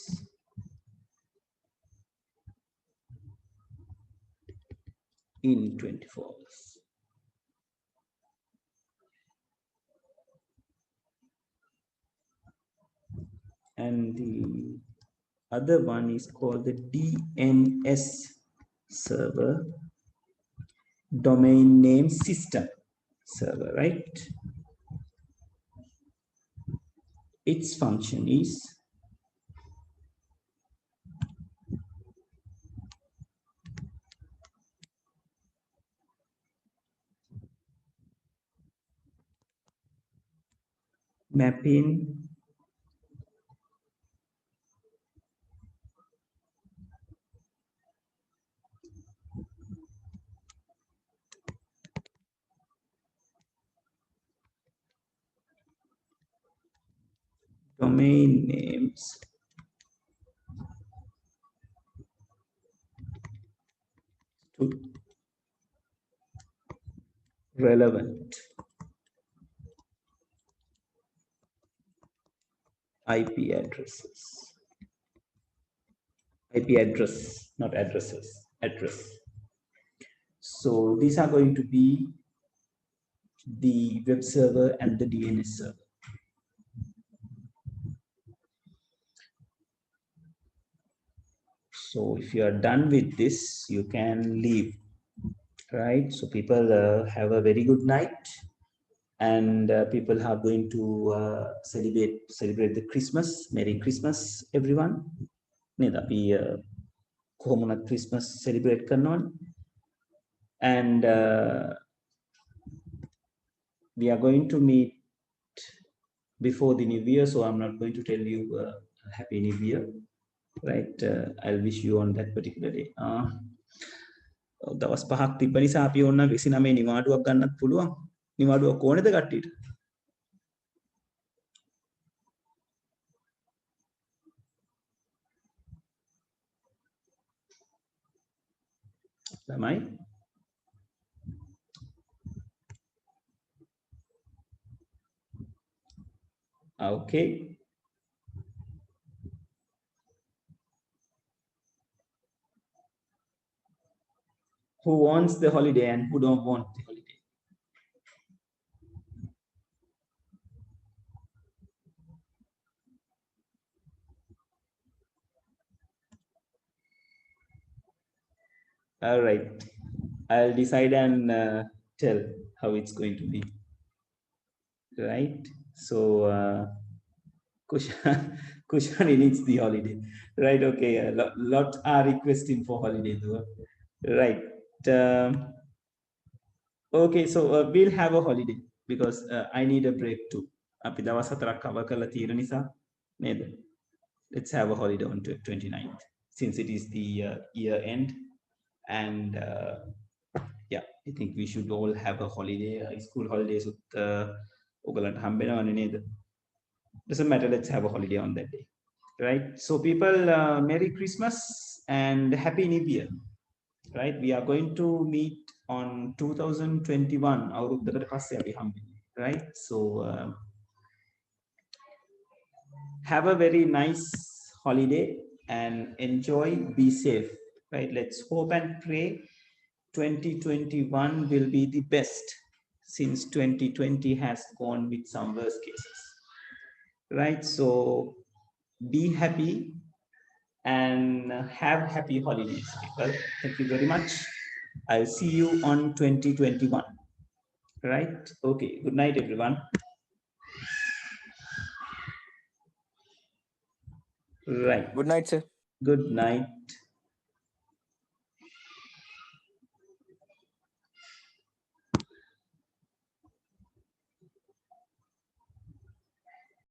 In 24 hours. And the other one is called the DNS server, domain name system server, right? Its function is mapping domain names to relevant IP addresses. IP address, not addresses, address. So these are going to be the web server and the DNS server. So if you are done with this, you can leave, right? So people have a very good night, and people are going to celebrate the Christmas. Merry Christmas, everyone. නේද අපි කොහොමද Christmas celebrate කරනවනේ and we are going to meet before the new year, so I'm not going to tell you happy new year, right? I'll wish you on that particular day. දවස් 5ක් තිබ්බ නිසා අපි ඕන 29 නිවාඩුවක් ගන්නත් පුළුවන්. නිවාඩුවක් ඕනේද කට්ටියට? ළමයි okay. Who wants the holiday and who don't want the holiday? All right, I'll decide and tell how it's going to be, right? So Kushani needs the holiday, right? Okay, a lot are requesting for holiday though, right? Okay, so we'll have a holiday because I need a break too. අපි දවස් 4ක් cover කරලා තියෙන නිසා නේද? Let's have a holiday on 29th since it is the year end and yeah, I think we should all have a holiday. School holidays ඔයගලන්ට හම්බෙනවනේ නේද? Doesn't matter, let's have a holiday on that day, right? So people, Merry Christmas and Happy New Year, right? We are going to meet on 2021 අවුරුද්දකට පස්සේ අපි හම්බෙන්නේ, right? So have a very nice holiday and enjoy, be safe, right? Let's hope and pray 2021 will be the best since 2020 has gone with some worst cases, right? So be happy and have happy holidays, people. Thank you very much. I'll see you on 2021, right? Okay, good night everyone. Right, good night sir. good night.